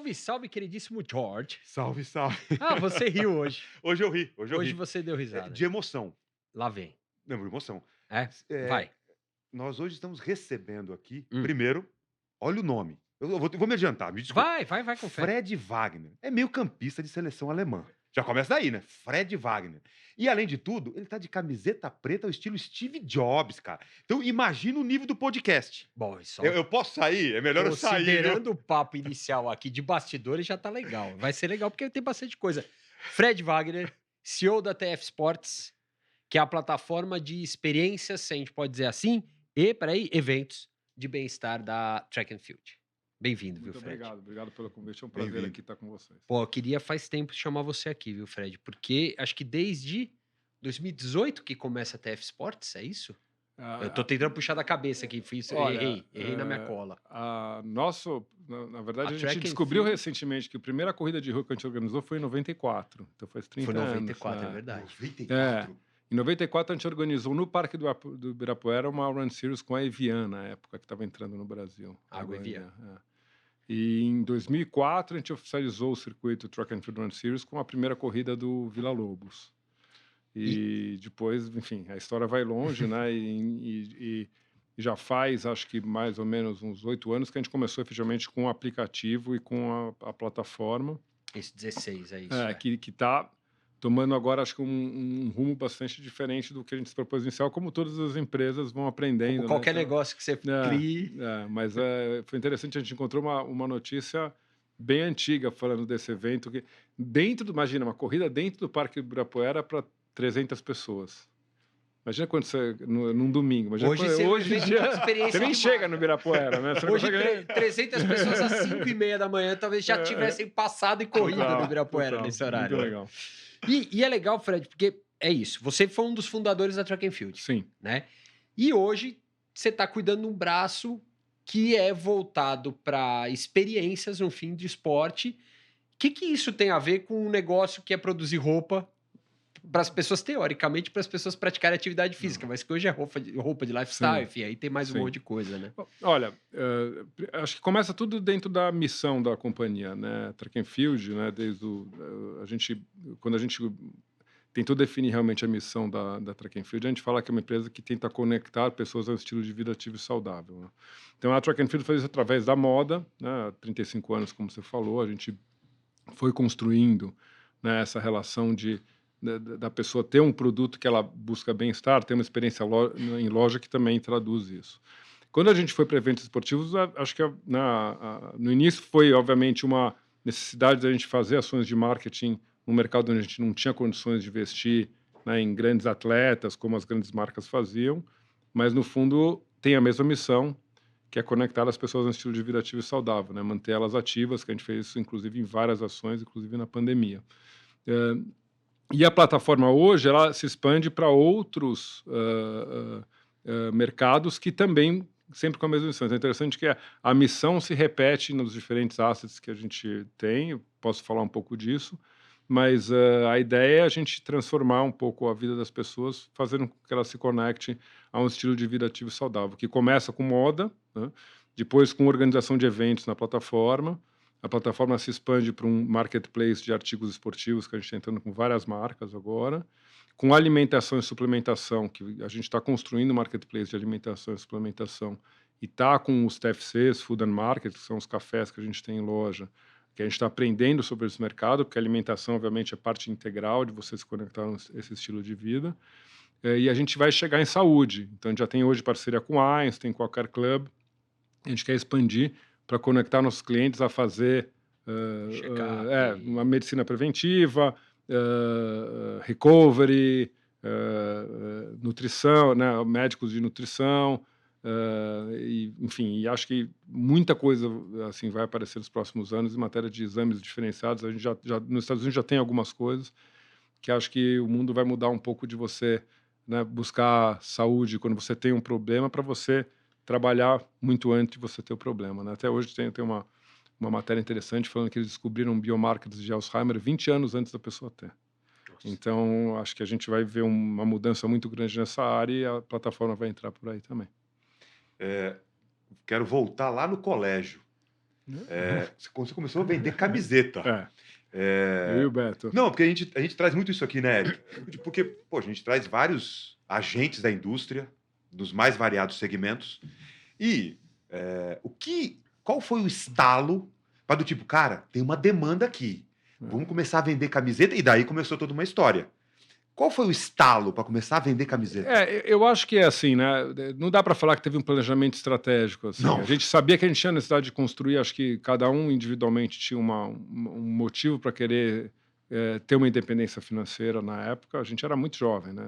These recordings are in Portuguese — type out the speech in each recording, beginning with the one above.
Salve, salve, queridíssimo George. Salve, salve. Ah, você riu hoje. Hoje eu ri, hoje eu Hoje ri. você deu risada. De emoção. Lá vem. Não, de emoção. É? Eh, Vai. nós hoje estamos recebendo aqui, Hum. primeiro, olha o nome. Eu vou me adiantar, me desculpa. Vai com fé. Fred Wagner. É meio-campista de seleção alemã. Já começa daí, né? Fred Wagner. E além de tudo, ele tá de camiseta preta ao estilo Steve Jobs, cara. Então imagina o nível do podcast. Bom, e só Eu posso sair? É melhor eu sair, viu? considerando o papo inicial aqui de bastidores, já tá legal. Vai ser legal porque tem bastante coisa. Fred Wagner, CEO da TF Sports, que é a plataforma de experiências, se a gente pode dizer assim, e, peraí, eventos de bem-estar da Track and Field. Bem-vindo, viu, Muito Fred? obrigado pelo convite. É um prazer Bem-vindo. aqui estar com vocês. Pô, eu queria faz tempo chamar você aqui, viu, Fred? Porque acho que desde 2018 que começa a TF Sports, é isso? Eu tô Ah, tentando puxar da cabeça aqui, Olha, errei na minha cola. na verdade, A a gente Track and descobriu Field recentemente que a primeira corrida de rua que a gente organizou foi em 94, então faz foi 30 anos. 94, é verdade. 94. Em 94 a gente organizou no Parque do Ibirapuera uma Run Series com a Evian na época que estava entrando no Brasil. Água Evian. E em 2004 a gente oficializou o circuito Track and Field Run Series com a primeira corrida do Vila Lobos. E depois, enfim, a história vai longe, né? E já faz, acho que mais ou menos uns 8 anos que a gente começou efetivamente com o aplicativo e com a plataforma, Esse 16 é isso, né? que está tomando agora, acho que um rumo bastante diferente do que a gente se propôs inicial, como todas as empresas vão aprendendo. Como Né? qualquer Então, negócio que você crie. mas foi interessante, a gente encontrou uma notícia bem antiga falando desse evento, que imagina, uma corrida dentro do Parque Ibirapuera para 300 pessoas. Imagina quando você, num domingo, imagina Hoje quando, seria um hoje em evento dia, de experiência você nem de chega marca. no Ibirapuera, né? Você não Hoje, consegue- 300 pessoas às 5h30 da manhã talvez já tivessem passado e corrido no Total, Ibirapuera total, nesse horário. muito né? legal. E é legal, Fred, porque é isso. Você foi um dos fundadores da Track and Field, Sim. né? E hoje você está cuidando de um braço que é voltado para experiências no fim de esporte. O que isso tem a ver com um negócio que é produzir roupa para as pessoas, teoricamente, para as pessoas praticarem atividade física, mas que hoje é roupa de lifestyle, Sim, enfim, aí tem mais um sim. monte de coisa, né? Olha, acho que começa tudo dentro da missão da companhia, né? Track and Field, né? Quando a gente tentou definir realmente a missão da Track and Field, a gente fala que é uma empresa que tenta conectar pessoas a um estilo de vida ativo e saudável. Né? Então a Track and Field faz isso através da moda, né? Há 35 anos, como você falou, a gente foi construindo, né, essa relação da pessoa ter um produto que ela busca bem-estar, ter uma experiência em loja que também traduz isso. Quando a gente foi para eventos esportivos, acho que no início foi, obviamente, uma necessidade da gente fazer ações de marketing no mercado onde a gente não tinha condições de investir, né, em grandes atletas, como as grandes marcas faziam, mas, no fundo, tem a mesma missão, que é conectar as pessoas a um estilo de vida ativo e saudável, né, manter elas ativas, que a gente fez isso, inclusive, em várias ações, inclusive na pandemia. E a plataforma hoje, ela se expande para outros mercados que também sempre com a mesma missão. Então é interessante que a missão se repete nos diferentes assets que a gente tem, eu posso falar um pouco disso, mas a ideia é a gente transformar um pouco a vida das pessoas, fazendo com que elas se conectem a um estilo de vida ativo e saudável, que começa com moda, né? Depois com organização de eventos na plataforma. A plataforma se expande para um marketplace de artigos esportivos, que a gente está entrando com várias marcas agora, com alimentação e suplementação, que a gente está construindo um marketplace de alimentação e suplementação, e está com os TFCs, Food and Market, que são os cafés que a gente tem em loja, que a gente está aprendendo sobre esse mercado, porque a alimentação, obviamente, é parte integral de você se conectar a esse estilo de vida. E a gente vai chegar em saúde. Então, a gente já tem hoje parceria com a Einstein, com a Care Club. A gente quer expandir para conectar nossos clientes a fazer Check-up. uma medicina preventiva, recovery, nutrição, né, médicos de nutrição, enfim, e acho que muita coisa assim vai aparecer nos próximos anos em matéria de exames diferenciados. A gente nos Estados Unidos já tem algumas coisas que acho que o mundo vai mudar um pouco de você, né, buscar saúde quando você tem um problema para você trabalhar muito antes de você ter o problema, né? Até hoje tem uma matéria interessante falando que eles descobriram biomarcers de Alzheimer 20 anos antes da pessoa ter. Nossa. Então, acho que a gente vai ver uma mudança muito grande nessa área e a plataforma vai entrar por aí também. Quero voltar lá no colégio. Você começou a vender camiseta. Eu e o Beto. Não, porque a gente traz muito isso aqui, né, Eric? Porque, pô, a gente traz vários agentes da indústria, dos mais variados segmentos. E qual foi o estalo para do tipo, cara, tem uma demanda aqui. Vamos começar a vender camiseta? E daí começou toda uma história. Qual foi o estalo para começar a vender camiseta? Eu acho que é assim, né? Não dá para falar que teve um planejamento estratégico. Assim. Não. A gente sabia que a gente tinha necessidade de construir, acho que cada um individualmente tinha um motivo para querer ter uma independência financeira na época. A gente era muito jovem, né?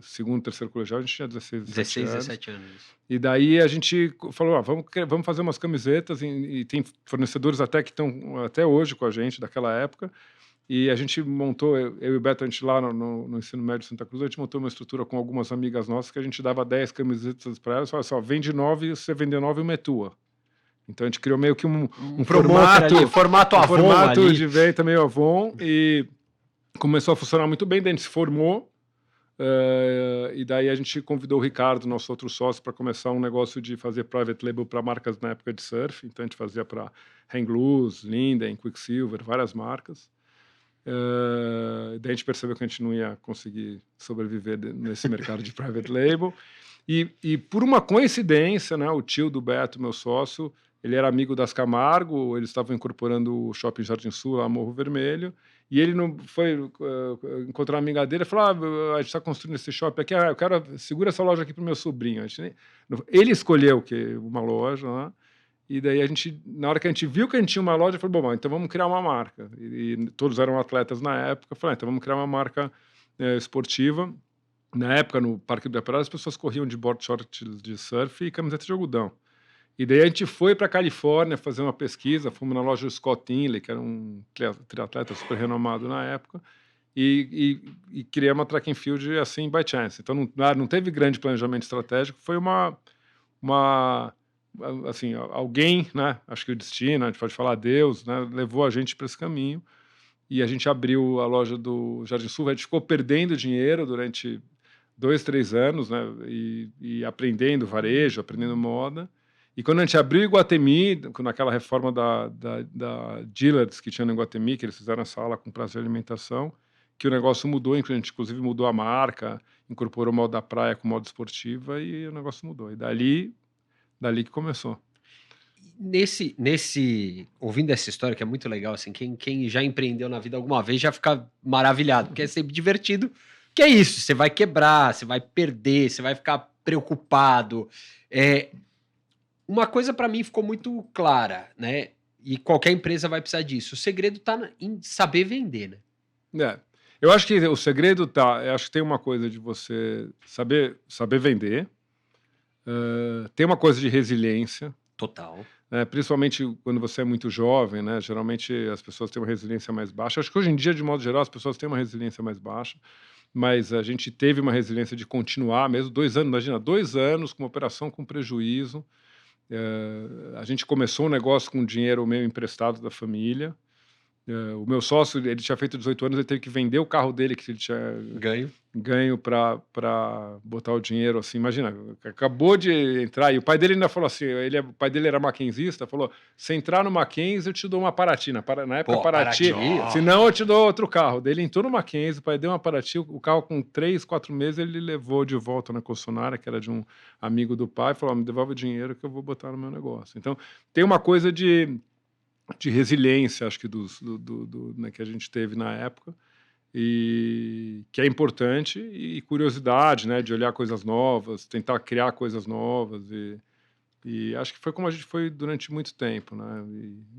Segundo, terceiro colegial, a gente tinha 16, 17 anos. E daí a gente falou, vamos fazer umas camisetas e tem fornecedores até que estão até hoje com a gente daquela época. E a gente montou, eu e o Beto, a gente lá no Ensino Médio de Santa Cruz, a gente montou uma estrutura com algumas amigas nossas que a gente dava 10 camisetas para elas, falava assim, ó, vende 9, você vender 9, uma é tua. Então a gente criou meio que um formato Avon formato ali. de venda meio Avon e começou a funcionar muito bem, daí a gente se formou e daí a gente convidou o Ricardo, nosso outro sócio, para começar um negócio de fazer private label para marcas na época de surf. Então a gente fazia para Hang Loose, Linden, Quicksilver, várias marcas. Daí a gente percebeu que a gente não ia conseguir sobreviver nesse mercado de private label. E por uma coincidência, né, o tio do Beto, meu sócio, ele era amigo das Camargo, eles estavam incorporando o Shopping Jardim Sul, lá Morro Vermelho, e ele não foi encontrar uma amiga dele e falou, a gente está construindo esse shopping aqui, eu quero, segura essa loja aqui para o meu sobrinho. Ele escolheu uma loja, né? E daí na hora que a gente viu que a gente tinha uma loja, falou, bom, então vamos criar uma marca. E todos eram atletas na época, falei, então vamos criar uma marca esportiva. Na época, no Parque do Ibirapuera, as pessoas corriam de board shorts de surf e camiseta de algodão. E daí a gente foi para a Califórnia fazer uma pesquisa, fomos na loja do Scott Inley, que era um triatleta super renomado na época, e criamos uma track and field assim, by chance. Então não teve grande planejamento estratégico, foi assim, alguém, né, acho que o destino, a gente pode falar Deus, né, levou a gente para esse caminho, e a gente abriu a loja do Jardim Sul, a gente ficou perdendo dinheiro durante 2, 3 anos, né, e aprendendo varejo, aprendendo moda, e quando a gente abriu Iguatemi, naquela reforma da Dillard's que tinha no Iguatemi, que eles fizeram a sala com prazo de alimentação, que o negócio mudou, a gente inclusive mudou a marca, incorporou o modo da praia com modo esportiva, e o negócio mudou, e dali que começou. Ouvindo essa história, que é muito legal, assim, quem já empreendeu na vida alguma vez já fica maravilhado, porque é sempre divertido, que é isso, você vai quebrar, você vai perder, você vai ficar preocupado. Uma coisa para mim ficou muito clara, né, e qualquer empresa vai precisar disso, o segredo tá em saber vender, né? Eu acho que o segredo eu acho que tem uma coisa de você saber vender, tem uma coisa de resiliência. Total. Principalmente quando você é muito jovem, né? Geralmente as pessoas têm uma resiliência mais baixa. Acho que hoje em dia, de modo geral, as pessoas têm uma resiliência mais baixa, mas a gente teve uma resiliência de continuar mesmo. 2 anos, imagina, 2 anos com uma operação com prejuízo. A gente começou um negócio com dinheiro meio emprestado da família. O meu sócio, ele tinha feito 18 anos, ele teve que vender o carro dele que ele tinha ganho para botar o dinheiro, assim, imagina, acabou de entrar, e o pai dele ainda falou assim, o pai dele era mackenzista, falou, se entrar no Mackenzie eu te dou uma Paraty, na época Paraty, senão eu te dou outro carro. Daí ele entrou no Mackenzie, o pai deu uma Paraty, o carro com 3, 4 meses ele levou de volta na concessionária, que era de um amigo do pai, falou, me devolve o dinheiro que eu vou botar no meu negócio. Então, tem uma coisa de resiliência, acho que né, que a gente teve na época, e que é importante, e curiosidade, né, de olhar coisas novas, tentar criar coisas novas, e acho que foi como a gente foi durante muito tempo, né,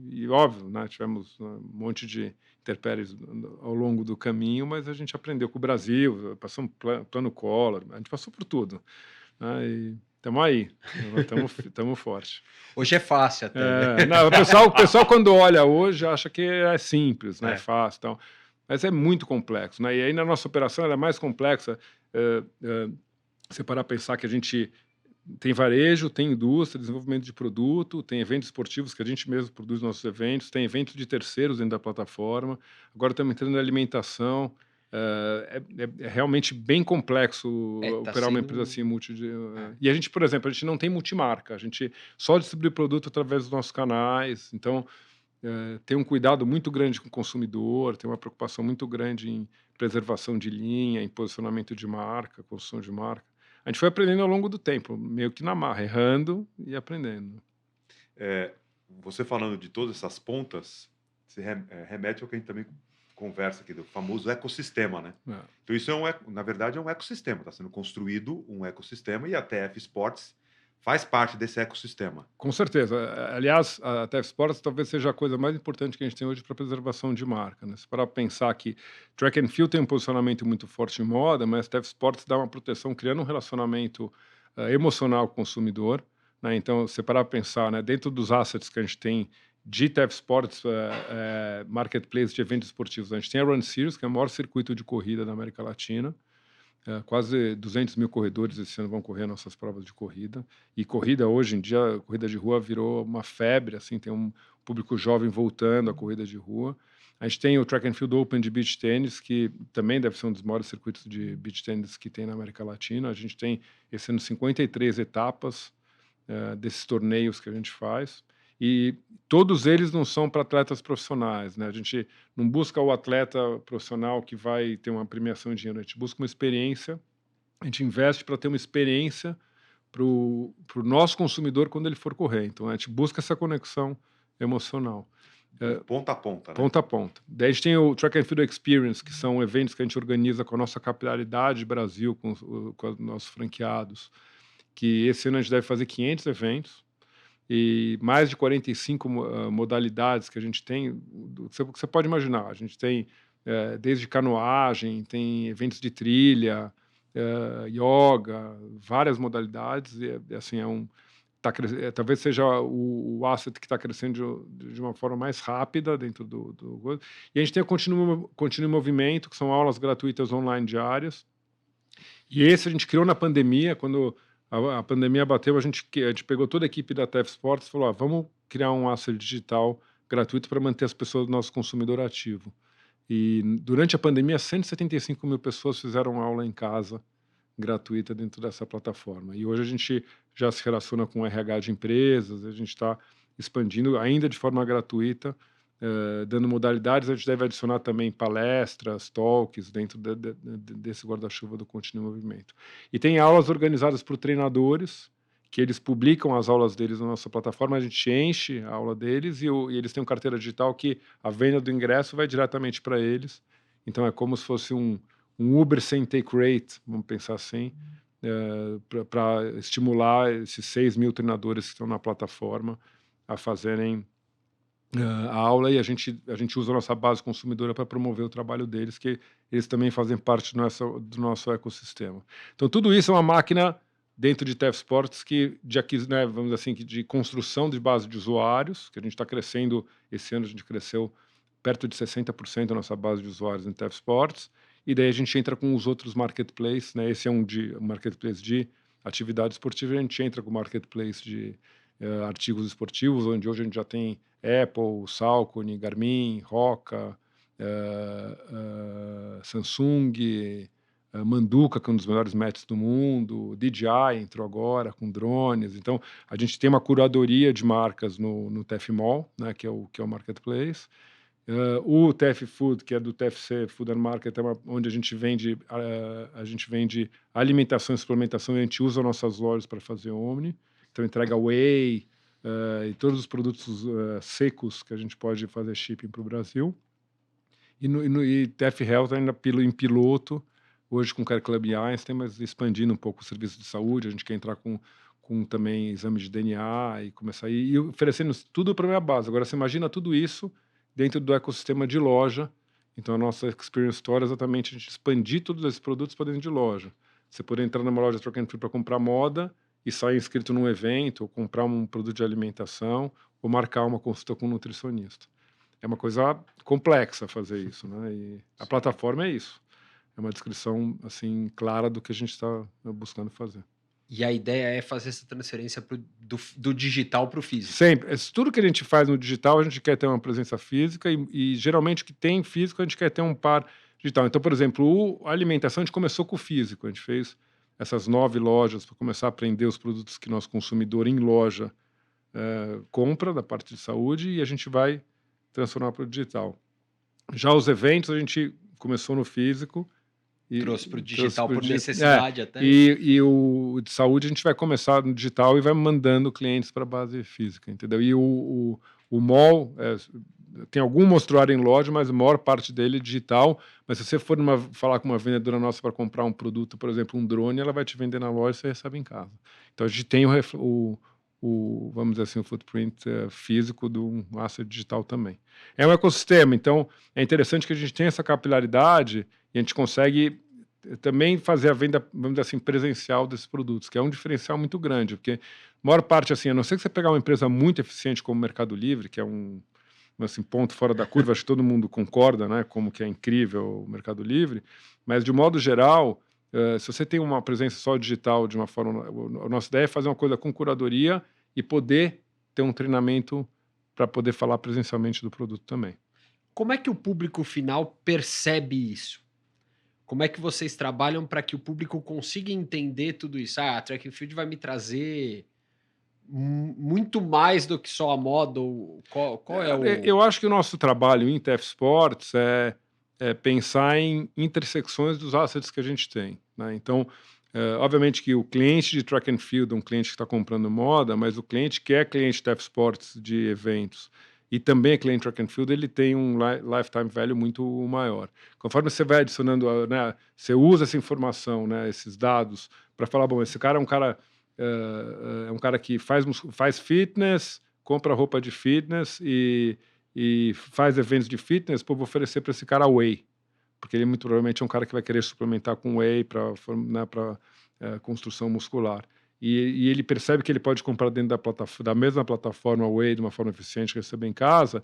e óbvio, né, tivemos um monte de intempéries ao longo do caminho, mas a gente aprendeu com o Brasil, passamos plano Collor, a gente passou por tudo, né, e estamos aí, estamos forte. Hoje é fácil até. Não, o pessoal quando olha hoje acha que é simples, né? É fácil, então, mas é muito complexo, né? E aí na nossa operação ela é mais complexa. Você parar a pensar que a gente tem varejo, tem indústria, desenvolvimento de produto, tem eventos esportivos que a gente mesmo produz nossos eventos, tem eventos de terceiros dentro da plataforma. Agora estamos entrando na alimentação. É realmente bem complexo Tá operar uma empresa sendo. assim, e a gente, por exemplo, a gente não tem multimarca, a gente só distribui produto através dos nossos canais, então tem um cuidado muito grande com o consumidor, tem uma preocupação muito grande em preservação de linha, em posicionamento de marca, construção de marca. A gente foi aprendendo ao longo do tempo, meio que na marra, errando e aprendendo. É, você falando de todas essas pontas, remete ao que a gente também conversa aqui, do famoso ecossistema, né? É. Então isso na verdade é um ecossistema, está sendo construído um ecossistema e a TF Sports faz parte desse ecossistema. Com certeza. Aliás, a TF Sports talvez seja a coisa mais importante que a gente tem hoje para preservação de marca, né? Se parar pra pensar que track and field tem um posicionamento muito forte em moda, mas a TF Sports dá uma proteção criando um relacionamento emocional com o consumidor, né? Então, se parar pra pensar, né, dentro dos assets que a gente tem de TF Sports, marketplace de eventos esportivos, a gente tem a Run Series, que é o maior circuito de corrida da América Latina. Quase 200 mil corredores esse ano vão correr nossas provas de corrida. E corrida, hoje em dia, corrida de rua virou uma febre, assim, tem um público jovem voltando à corrida de rua. A gente tem o Track and Field Open de beach tennis, que também deve ser um dos maiores circuitos de beach tennis que tem na América Latina. A gente tem, esse ano, 53 etapas desses torneios que a gente faz. E todos eles não são para atletas profissionais, né? A gente não busca o atleta profissional que vai ter uma premiação em dinheiro, a gente busca uma experiência, a gente investe para ter uma experiência para o nosso consumidor quando ele for correr. Então, a gente busca essa conexão emocional. De ponta a ponta, né? Ponta a ponta. Daí a gente tem o Track and Field Experience, que são eventos que a gente organiza com a nossa capilaridade Brasil, com os nossos franqueados, que esse ano a gente deve fazer 500 eventos, e mais de 45 modalidades que a gente tem, você pode imaginar, a gente tem desde canoagem, tem eventos de trilha, yoga, várias modalidades, e assim, talvez seja o asset que está crescendo de uma forma mais rápida dentro do. E a gente tem o Continuo em Movimento, que são aulas gratuitas online diárias, e esse a gente criou na pandemia, quando a pandemia bateu, a gente pegou toda a equipe da TF Sports e falou: vamos criar um asset digital gratuito para manter as pessoas do nosso consumidor ativo. E durante a pandemia, 175 mil pessoas fizeram aula em casa gratuita dentro dessa plataforma. E hoje a gente já se relaciona com RH de empresas, a gente está expandindo ainda de forma gratuita, dando modalidades. A gente deve adicionar também palestras, talks dentro desse guarda-chuva do Continuo em Movimento. E tem aulas organizadas por treinadores, que eles publicam as aulas deles na nossa plataforma, a gente enche a aula deles e eles têm uma carteira digital que a venda do ingresso vai diretamente para eles. Então é como se fosse um Uber sem take rate, vamos pensar assim, para estimular esses 6 mil treinadores que estão na plataforma a fazerem a aula, e a gente usa a nossa base consumidora para promover o trabalho deles, que eles também fazem parte do nosso ecossistema. Então, tudo isso é uma máquina dentro de TF Sports né, vamos dizer assim, de construção de base de usuários, que a gente está crescendo. Esse ano a gente cresceu perto de 60% da nossa base de usuários em TF Sports, e daí a gente entra com os outros marketplaces, né? Esse é um marketplace de atividade esportiva, a gente entra com o marketplace de artigos esportivos, onde hoje a gente já tem Apple, Saucony, Garmin, Roca, Samsung, Manduka, que é um dos melhores matches do mundo, DJI entrou agora com drones. Então, a gente tem uma curadoria de marcas no TF Mall, né, que é o marketplace. O TF Food, que é do TFC Food and Market, onde a gente vende alimentação e suplementação, e a gente usa nossas lojas para fazer omni. Então, entrega whey e todos os produtos secos que a gente pode fazer shipping para o Brasil. E TF Health ainda em piloto, hoje com o Care Club e Einstein, mas expandindo um pouco o serviço de saúde. A gente quer entrar com também exame de DNA e começar e oferecendo tudo para a minha base. Agora, você imagina tudo isso dentro do ecossistema de loja. Então, a nossa Experience Store é exatamente a gente expandir todos esses produtos para dentro de loja. Você poder entrar numa loja Track and Field para comprar moda e sair inscrito num evento, ou comprar um produto de alimentação, ou marcar uma consulta com um nutricionista. É uma coisa complexa fazer isso, né? E a plataforma é isso. É uma descrição, assim, clara do que a gente está buscando fazer. E a ideia é fazer essa transferência do digital para o físico. Sempre. Tudo que a gente faz no digital, a gente quer ter uma presença física, e geralmente o que tem físico, a gente quer ter um par digital. Então, por exemplo, a alimentação a gente começou com o físico, a gente fez essas 9 lojas para começar a aprender os produtos que nosso consumidor em loja compra da parte de saúde e a gente vai transformar para o digital. Já os eventos a gente começou no físico e Trouxe para o trouxe digital pro por digi- necessidade até. e o de saúde a gente vai começar no digital e vai mandando clientes para a base física, entendeu? E o mall tem algum mostruário em loja, mas a maior parte dele é digital. Mas se você for falar com uma vendedora nossa para comprar um produto, por exemplo, um drone, ela vai te vender na loja e você recebe em casa. Então a gente tem vamos dizer assim, o footprint físico do asset digital também. É um ecossistema, então é interessante que a gente tenha essa capilaridade e a gente consegue também fazer a venda, vamos dizer assim, presencial desses produtos, que é um diferencial muito grande, porque a maior parte, assim, a não ser que você pegar uma empresa muito eficiente como o Mercado Livre, que é um assim, ponto fora da curva, acho que todo mundo concorda, né, como que é incrível o Mercado Livre, mas de modo geral, se você tem uma presença só digital de uma forma, a nossa ideia é fazer uma coisa com curadoria e poder ter um treinamento para poder falar presencialmente do produto também. Como é que o público final percebe isso? Como é que vocês trabalham para que o público consiga entender tudo isso? Ah, a track and field vai me trazer muito mais do que só a moda? Ou qual é o... Eu acho que o nosso trabalho em TF Sports é pensar em intersecções dos assets que a gente tem, né? Então, obviamente que o cliente de track and field é um cliente que está comprando moda, mas o cliente que é cliente TF Sports de eventos e também é cliente track and field, ele tem um lifetime value muito maior. Conforme você vai adicionando, né, você usa essa informação, né, esses dados, para falar, bom, esse cara é um cara que faz fitness, compra roupa de fitness e faz eventos de fitness, pô, vou oferecer para esse cara whey, porque ele muito provavelmente é um cara que vai querer suplementar com whey para construção muscular. E ele percebe que ele pode comprar dentro da mesma plataforma whey de uma forma eficiente, receber em casa.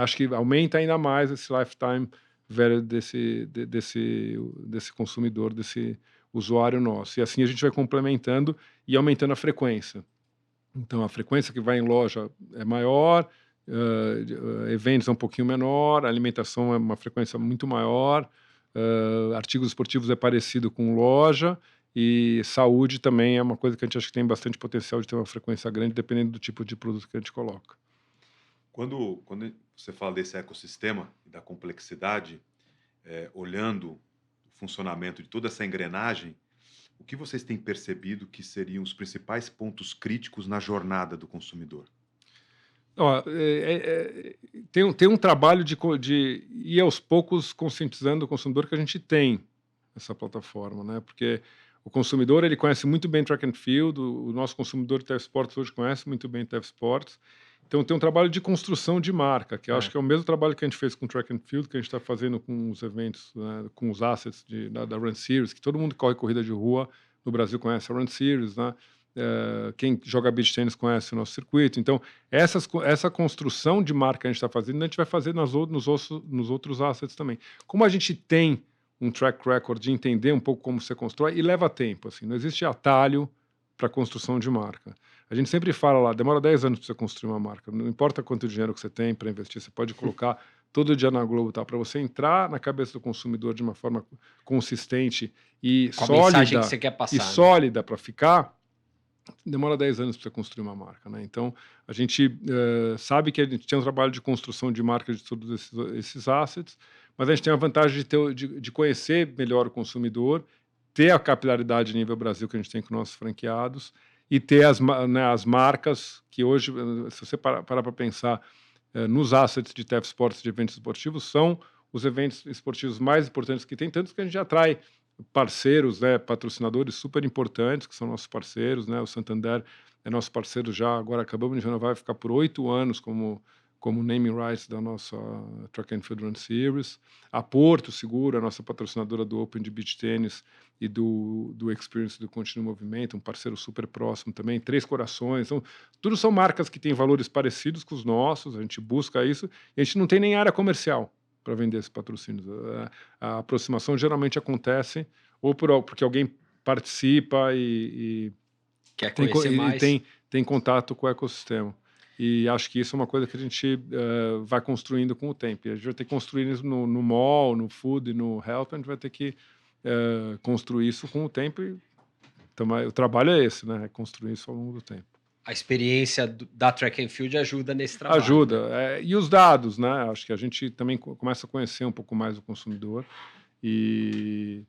Acho que aumenta ainda mais esse lifetime value desse consumidor, desse usuário nosso. E assim a gente vai complementando e aumentando a frequência. Então, a frequência que vai em loja é maior, eventos é um pouquinho menor, a alimentação é uma frequência muito maior, artigos esportivos é parecido com loja, e saúde também é uma coisa que a gente acha que tem bastante potencial de ter uma frequência grande, dependendo do tipo de produto que a gente coloca. Quando você fala desse ecossistema e da complexidade, olhando o funcionamento de toda essa engrenagem, o que vocês têm percebido que seriam os principais pontos críticos na jornada do consumidor? Ó, tem um trabalho de ir aos poucos conscientizando o consumidor que a gente tem essa plataforma, né? Porque o consumidor ele conhece muito bem track and field, o nosso consumidor de TF Sports hoje conhece muito bem TF Sports. Então tem um trabalho de construção de marca, que eu acho que é o mesmo trabalho que a gente fez com track and field, que a gente está fazendo com os eventos, né, com os assets da Run Series, que todo mundo que corre corrida de rua no Brasil conhece a Run Series, né? Quem joga beach tennis conhece o nosso circuito. Então, essa construção de marca que a gente está fazendo, a gente vai fazer nos outros assets também. Como a gente tem um track record de entender um pouco como você constrói, e leva tempo, assim, não existe atalho para construção de marca. A gente sempre fala lá, demora 10 anos para você construir uma marca, não importa quanto dinheiro que você tem para investir, você pode colocar todo dia na Globo, tá? Para você entrar na cabeça do consumidor de uma forma consistente e Com a mensagem sólida, que você quer passar, e né? sólida para ficar, demora 10 anos para você construir uma marca, né? Então, a gente sabe que a gente tem um trabalho de construção de marca de todos esses assets, mas a gente tem a vantagem de conhecer melhor o consumidor, ter a capilaridade a nível Brasil que a gente tem com nossos franqueados e ter as marcas que hoje, se você parar para pensar nos assets de TF Sports, de eventos esportivos, são os eventos esportivos mais importantes que tem, tanto que a gente atrai parceiros, né, patrocinadores super importantes, que são nossos parceiros, né? O Santander é nosso parceiro já, agora acabamos de renovar, vai ficar por 8 anos como naming rights da nossa Track and Field Run Series. A Porto Seguro, a nossa patrocinadora do Open de Beach Tennis e do Experience do Continuo Movimento, um parceiro super próximo também. Três Corações. Então, tudo são marcas que têm valores parecidos com os nossos, a gente busca isso, e a gente não tem nem área comercial para vender esses patrocínios. A aproximação geralmente acontece ou porque alguém participa e Quer conhecer mais? tem contato com o ecossistema. E acho que isso é uma coisa que a gente vai construindo com o tempo. E a gente vai ter que construir isso no mall, no food, no health, a gente vai ter que construir isso com o tempo. Então, o trabalho é esse, né? É construir isso ao longo do tempo. A experiência da Track and Field ajuda nesse trabalho. Ajuda. Né? E os dados, né? Acho que a gente também começa a conhecer um pouco mais o consumidor e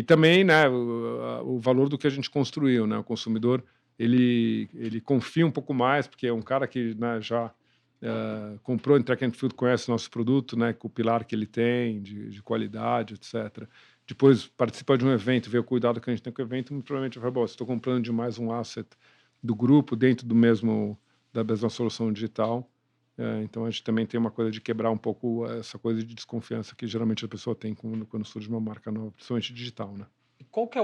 também, né, o valor do que a gente construiu, né? O consumidor, ele confia um pouco mais, porque é um cara que, né, já comprou em Track and Field, conhece o nosso produto, né, com o pilar que ele tem, de qualidade, etc. Depois participa de um evento, vê o cuidado que a gente tem com o evento, muito provavelmente vai falar, estou comprando de mais um asset do grupo dentro da mesma solução digital. Então a gente também tem uma coisa de quebrar um pouco essa coisa de desconfiança que geralmente a pessoa tem quando surge uma marca nova, principalmente digital, né? Qual que é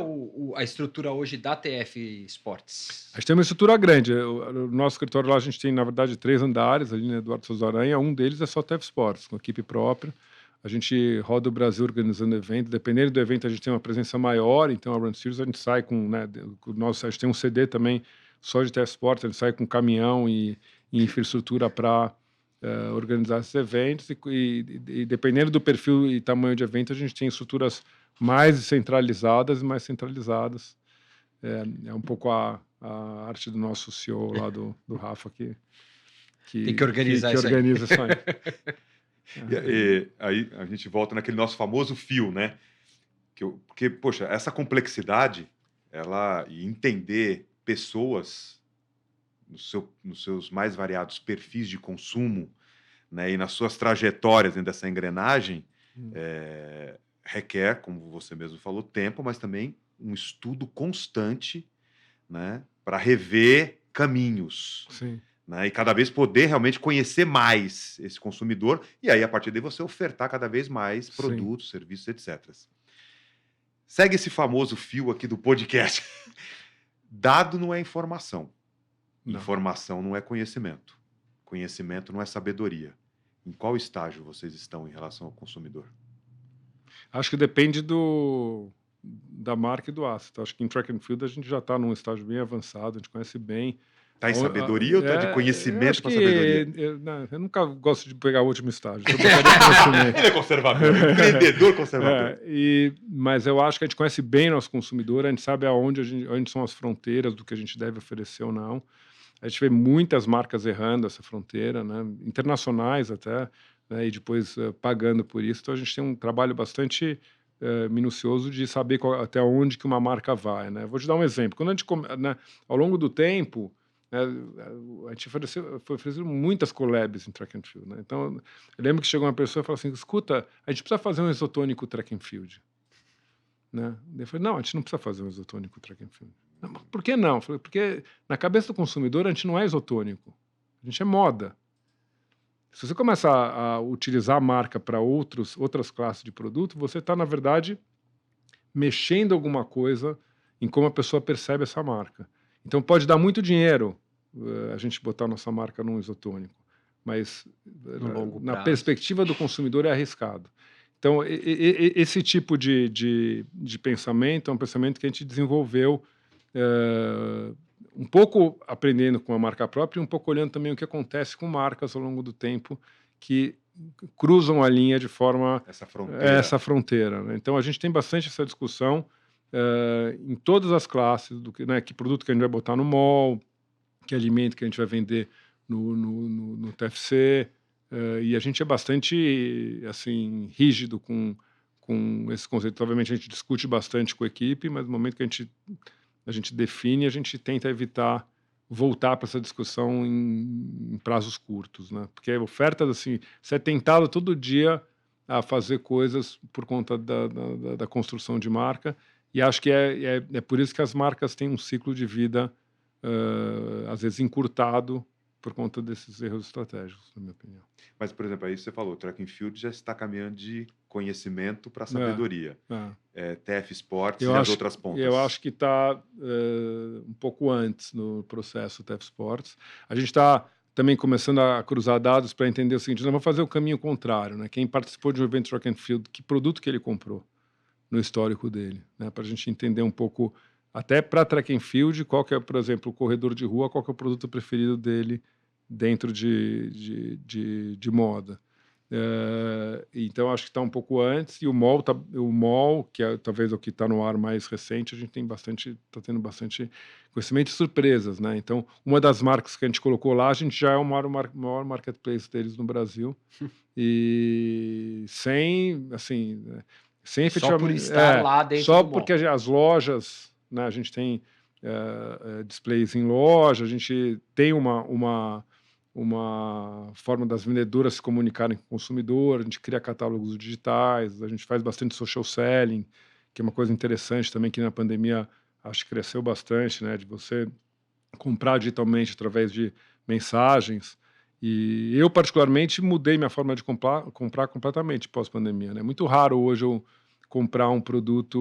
a estrutura hoje da TF Sports? A gente tem uma estrutura grande. O nosso escritório lá, a gente tem, na verdade, 3 andares ali na Eduardo Souza Aranha. Um deles é só TF Sports, com equipe própria. A gente roda o Brasil organizando eventos. Dependendo do evento, a gente tem uma presença maior. Então, a Run Series, a gente sai com... Né, a gente tem um CD também só de TF Sports. A gente sai com caminhão e infraestrutura para organizar esses eventos. E dependendo do perfil e tamanho de evento, a gente tem estruturas mais centralizadas e mais centralizadas. É um pouco a arte do nosso CEO lá, do Rafa, que tem que organizar que organiza isso aí. E aí a gente volta naquele nosso famoso fio, né? Porque, poxa, essa complexidade, e entender pessoas nos seus mais variados perfis de consumo, né, e nas suas trajetórias dentro dessa engrenagem, requer, como você mesmo falou, tempo, mas também um estudo constante, né, para rever caminhos. Sim. Né, e cada vez poder realmente conhecer mais esse consumidor, e aí, a partir daí, você ofertar cada vez mais produtos, serviços, etc. Segue esse famoso fio aqui do podcast. Dado não é informação. Não. Informação não é conhecimento. Conhecimento não é sabedoria. Em qual estágio vocês estão em relação ao consumidor? Acho que depende da marca e do asset. Acho que em Track and Field a gente já está num estágio bem avançado, a gente conhece bem. Está em sabedoria ou está de conhecimento para sabedoria? Eu nunca gosto de pegar o último estágio. Ele é conservador, empreendedor conservador. Mas eu acho que a gente conhece bem nosso consumidor, a gente sabe onde são as fronteiras do que a gente deve oferecer ou não. A gente vê muitas marcas errando essa fronteira, né? Internacionais até, né? E depois pagando por isso. Então a gente tem um trabalho bastante minucioso de saber até onde que uma marca vai, né? Vou te dar um exemplo. Quando a gente, né, ao longo do tempo, a gente foi oferecendo muitas collabs em Track and Field, né? Então eu lembro que chegou uma pessoa e falou assim: escuta, a gente precisa fazer um isotônico Track and Field, né? Eu falei: não, a gente não precisa fazer um isotônico Track and Field. Não, por que não? Eu falei: porque na cabeça do consumidor a gente não é isotônico, a gente é moda. Se você começar a utilizar a marca para outras classes de produto, você está, na verdade, mexendo alguma coisa em como a pessoa percebe essa marca. Então pode dar muito dinheiro a gente botar nossa marca num isotônico, mas na perspectiva do consumidor é arriscado. Então esse tipo de pensamento é um pensamento que a gente desenvolveu um pouco aprendendo com a marca própria e um pouco olhando também o que acontece com marcas ao longo do tempo que cruzam a linha de forma... Essa fronteira. Né? Então a gente tem bastante essa discussão em todas as classes, né, que produto que a gente vai botar no mall, que alimento que a gente vai vender no TFC, e a gente é bastante assim, rígido com esse conceito. Obviamente a gente discute bastante com a equipe, mas no momento que a gente define, a gente tenta evitar voltar para essa discussão em prazos curtos, né? Porque a oferta, assim, você é tentado todo dia a fazer coisas por conta da construção de marca, e acho que é por isso que as marcas têm um ciclo de vida, às vezes, encurtado por conta desses erros estratégicos, na minha opinião. Mas, por exemplo, aí você falou, o Track and Field já está caminhando de conhecimento para sabedoria. TF Sports e as outras pontas. Eu acho que está um pouco antes no processo TF Sports. A gente está também começando a cruzar dados para entender o seguinte: nós vamos fazer o caminho contrário, né? Quem participou de um evento Track and Field, que produto que ele comprou no histórico dele, né? Para a gente entender um pouco, até para Track and Field, qual que é, por exemplo, o corredor de rua, qual que é o produto preferido dele dentro de moda. Então, acho que está um pouco antes, e o mall, que é talvez o que está no ar mais recente, a gente está tendo bastante conhecimento e surpresas, né? Então, uma das marcas que a gente colocou lá, a gente já é o maior marketplace deles no Brasil, e sem, assim, né, sem Só por efetivamente, estar lá dentro só do porque mall. as lojas, né, a gente tem displays em loja, a gente tem uma forma das vendedoras se comunicarem com o consumidor, a gente cria catálogos digitais, a gente faz bastante social selling, que é uma coisa interessante também, que na pandemia acho que cresceu bastante, né, de você comprar digitalmente através de mensagens. E eu, particularmente, mudei minha forma de comprar completamente pós-pandemia, né? É muito raro hoje eu comprar um produto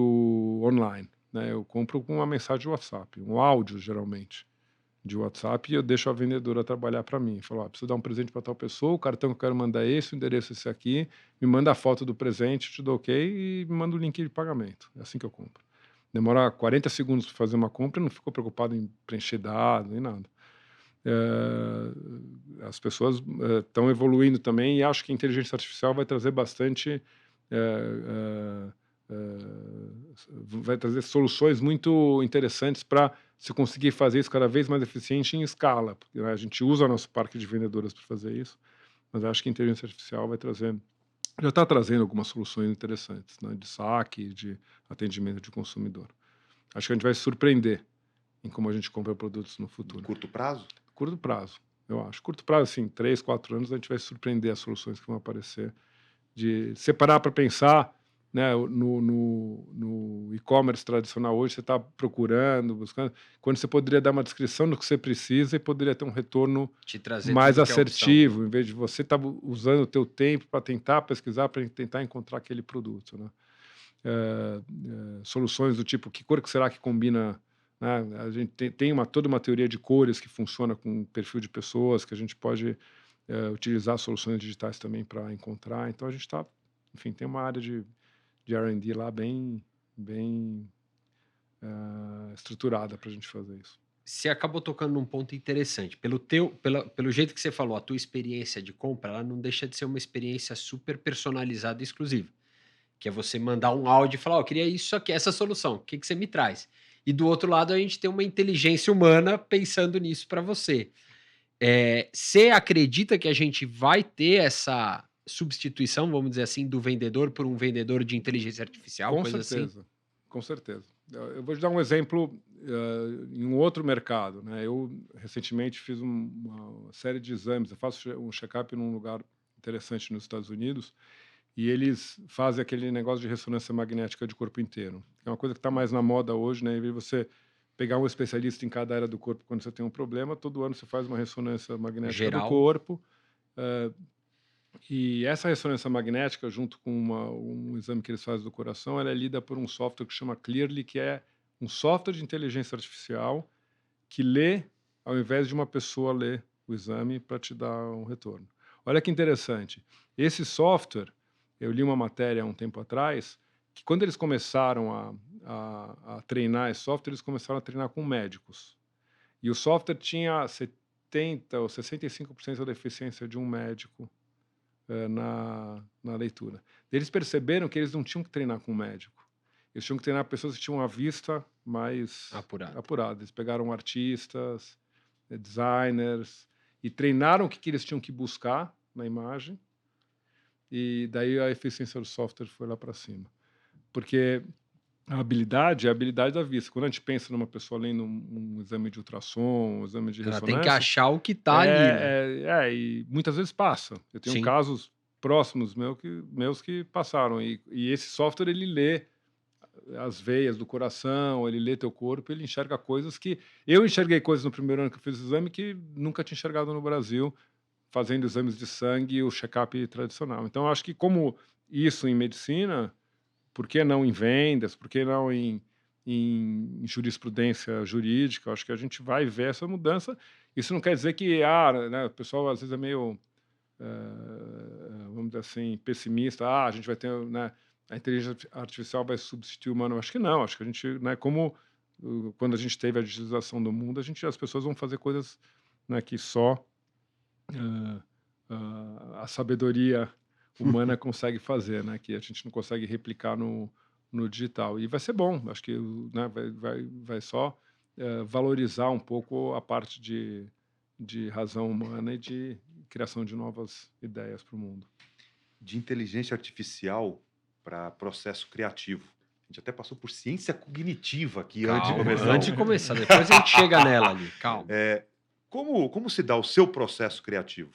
online, né? Eu compro com uma mensagem de WhatsApp, um áudio, geralmente, de WhatsApp, e eu deixo a vendedora trabalhar para mim. Falo: "Preciso dar um presente para tal pessoa, o cartão que eu quero mandar é esse, o endereço é esse aqui, me manda a foto do presente, eu te dou ok e me manda o link de pagamento". É assim que eu compro. Demora 40 segundos para fazer uma compra, e não ficou preocupado em preencher dados nem nada. As pessoas estão evoluindo também, e acho que a inteligência artificial vai trazer bastante, eh, vai trazer soluções muito interessantes para se conseguir fazer isso cada vez mais eficiente em escala, porque, né, a gente usa nosso parque de vendedoras para fazer isso, mas acho que a inteligência artificial vai trazer, já está trazendo algumas soluções interessantes, né, de saque, de atendimento de consumidor. Acho que a gente vai se surpreender em como a gente compra produtos no No futuro. curto prazo? Curto prazo, eu acho. Curto prazo, assim, 3, 4 anos, a gente vai se surpreender as soluções que vão aparecer, de separar para pensar, né, no e-commerce tradicional hoje, você está procurando, buscando, quando você poderia dar uma descrição do que você precisa e poderia ter um retorno Te trazer mais tudo que é opção. assertivo, em vez de você estar usando o teu tempo para tentar pesquisar, para tentar encontrar aquele produto, né? Soluções do tipo, que cor que será que combina, né? A gente tem toda uma teoria de cores que funciona com perfil de pessoas, que a gente pode utilizar soluções digitais também para encontrar. Então a gente está, enfim, tem uma área de R&D lá bem estruturada para a gente fazer isso. Você acabou tocando num ponto interessante. Pelo jeito que você falou, a tua experiência de compra, ela não deixa de ser uma experiência super personalizada e exclusiva. Que é você mandar um áudio e falar: "Ó, eu queria isso aqui, essa solução, o que que você me traz?". E do outro lado a gente tem uma inteligência humana pensando nisso para você. Você acredita que a gente vai ter essa substituição, vamos dizer assim, do vendedor por um vendedor de inteligência artificial, Com coisa assim? certeza, com certeza. Eu vou te dar um exemplo, em um outro mercado, né. Eu recentemente fiz uma série de exames, eu faço um check-up num lugar interessante nos Estados Unidos, e eles fazem aquele negócio de ressonância magnética de corpo inteiro, que é uma coisa que está mais na moda hoje, né, em vez de você pegar um especialista em cada área do corpo quando você tem um problema, todo ano você faz uma ressonância magnética do Geral. corpo, e essa ressonância magnética, junto com um exame que eles fazem do coração, ela é lida por um software que chama Clearly, que é um software de inteligência artificial que lê, ao invés de uma pessoa ler o exame para te dar um retorno. Olha que interessante. Esse software, eu li uma matéria há um tempo atrás, que quando eles começaram a treinar esse software, eles começaram a treinar com médicos. E o software tinha 70 ou 65% da eficiência de um médico na leitura. Eles perceberam que eles não tinham que treinar com um médico. Eles tinham que treinar pessoas que tinham a vista mais Apurado. apurada. Eles pegaram artistas, designers, e treinaram o que, que eles tinham que buscar na imagem, e daí a eficiência do software foi lá para cima. Porque a habilidade é a habilidade da vista. Quando a gente pensa numa pessoa lendo um exame de ultrassom, um exame de Ela tem que ressonância, achar o que tá ali, né. e muitas vezes passa. Eu tenho Sim. casos próximos meus que passaram, e esse software ele lê as veias do coração, ele lê teu corpo, ele enxerga coisas que eu enxerguei coisas no primeiro ano que eu fiz o exame que nunca tinha enxergado no Brasil, fazendo exames de sangue e o check-up tradicional. Então eu acho que como isso em medicina, por que não em vendas, por que não em jurisprudência jurídica? Eu acho que a gente vai ver essa mudança. Isso não quer dizer que, né, o pessoal às vezes é meio, vamos dizer assim, pessimista. A gente vai ter, né, a inteligência artificial vai substituir o humano. Eu acho que não. Acho que a gente, né, como quando a gente teve a digitalização do mundo, as pessoas vão fazer coisas, né, que só ah, a sabedoria humana consegue fazer, né? Que a gente não consegue replicar no digital. E vai ser bom, acho que, né, vai só valorizar um pouco a parte de razão humana e de criação de novas ideias para o mundo. De inteligência artificial para processo criativo. A gente até passou por ciência cognitiva aqui antes de Calma, começar. antes de começar, depois a gente chega nela ali, calma. Como se dá o seu processo criativo?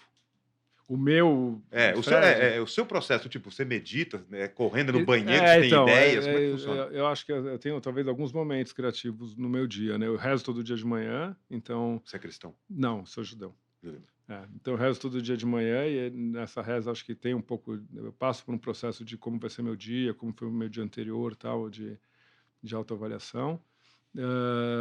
O meu, Fred, O seu processo, tipo, você medita, né, correndo no banheiro, você tem então, ideias, como é que funciona? eu acho que eu tenho talvez alguns momentos criativos no meu dia, né? Eu rezo todo dia de manhã, então Você é cristão? não, sou judeu. Judeu. Então eu rezo todo dia de manhã e nessa reza acho que tem um pouco, eu passo por um processo de como vai ser meu dia, como foi o meu dia anterior, tal, de autoavaliação.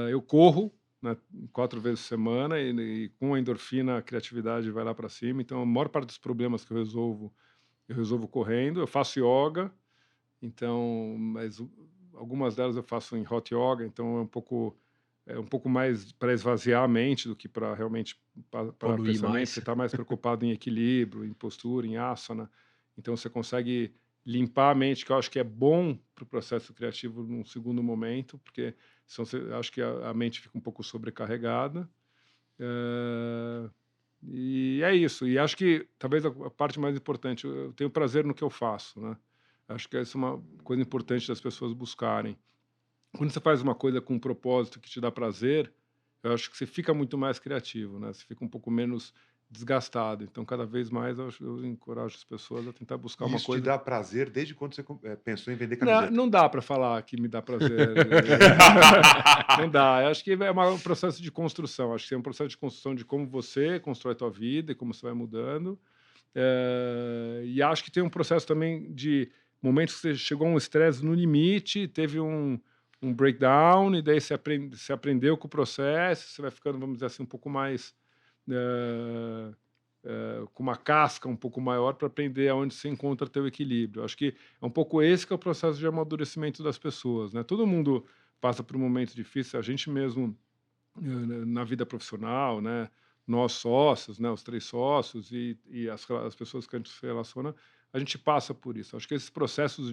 Eu corro, né, 4 vezes por semana e com a endorfina a criatividade vai lá para cima. Então a maior parte dos problemas que eu resolvo correndo. Eu faço yoga, então, mas algumas delas eu faço em hot yoga, então é um pouco mais para esvaziar a mente do que para realmente para Poluir pensamento. mais. Você está mais preocupado em equilíbrio, em postura, em asana. Então você consegue limpar a mente, que eu acho que é bom para o processo criativo num segundo momento, porque senão acho que a mente fica um pouco sobrecarregada. Eh, e é isso. E acho que talvez a parte mais importante, eu tenho prazer no que eu faço, né? Acho que essa é uma coisa importante das pessoas buscarem. Quando você faz uma coisa com um propósito que te dá prazer, eu acho que você fica muito mais criativo, né? Você fica um pouco menos desgastado. Então, cada vez mais eu encorajo as pessoas a tentar buscar E uma isso te coisa. dá prazer desde quando você pensou em vender Não, camiseta? não dá para falar que me dá prazer. Não dá. Eu acho que é um processo de construção. Acho que é um processo de construção de como você constrói a tua vida e como você vai mudando. E acho que tem um processo também de momentos que você chegou a um estresse no limite, teve um breakdown, e daí você aprendeu com o processo, você vai ficando, vamos dizer assim, um pouco mais eh, com uma casca um pouco maior para aprender aonde você encontra teu equilíbrio. Acho que é um pouco esse que é o processo de amadurecimento das pessoas, né? Todo mundo passa por um momento difícil, a gente mesmo na vida profissional, né? Nós sócios, né? Os 3 sócios e as pessoas que a gente se relaciona, a gente passa por isso. Acho que esses processos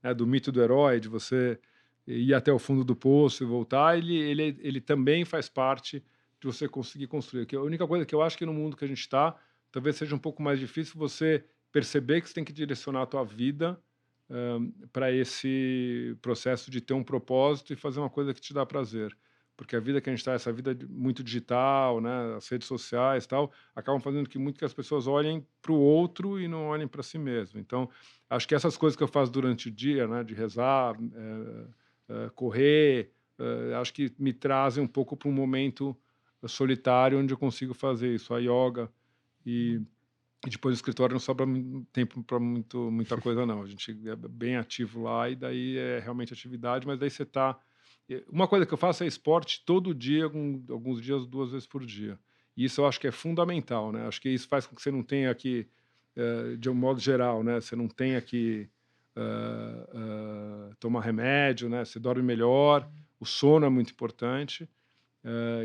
né, do mito do herói, de você ir até o fundo do poço e voltar, ele também faz parte de você conseguir construir. Que a única coisa que eu acho que no mundo que a gente está, talvez seja um pouco mais difícil você perceber que você tem que direcionar a tua vida para esse processo de ter um propósito e fazer uma coisa que te dá prazer, porque a vida que a gente está, essa vida muito digital, né, as redes sociais e tal, acabam fazendo que muito que as pessoas olhem para o outro e não olhem para si mesmo. Então, acho que essas coisas que eu faço durante o dia, né, de rezar, correr, acho que me trazem um pouco para um momento solitário onde eu consigo fazer isso, a yoga e depois o escritório não sobra tempo para muita coisa não. A gente é bem ativo lá e daí é realmente atividade, mas daí você tá uma coisa que eu faço é esporte todo dia, alguns dias 2 vezes por dia. E isso eu acho que é fundamental, né? Acho que isso faz com que você não tenha que, de um modo geral, né? Você não tenha que tomar remédio, né? Você dorme melhor, o sono é muito importante.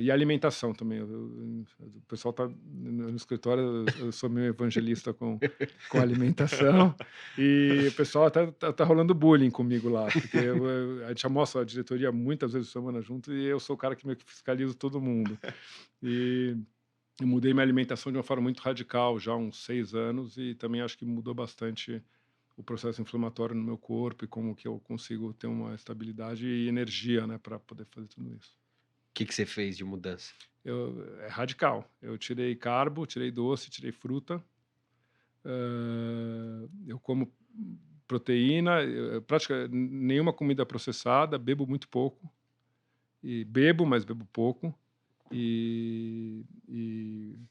E a alimentação também. O pessoal está no escritório, eu sou meio evangelista com alimentação, e o pessoal até tá rolando bullying comigo lá, porque a gente almoça a diretoria muitas vezes por semana junto e eu sou o cara que meio que fiscalizo todo mundo. E eu mudei minha alimentação de uma forma muito radical já há uns 6 anos e também acho que mudou bastante o processo inflamatório no meu corpo e como que eu consigo ter uma estabilidade e energia, né, para poder fazer tudo isso. O que você fez de mudança? É radical. Eu tirei carbo, tirei doce, tirei fruta. Eu como proteína, praticamente nenhuma comida processada, bebo muito pouco. E bebo, mas bebo pouco. E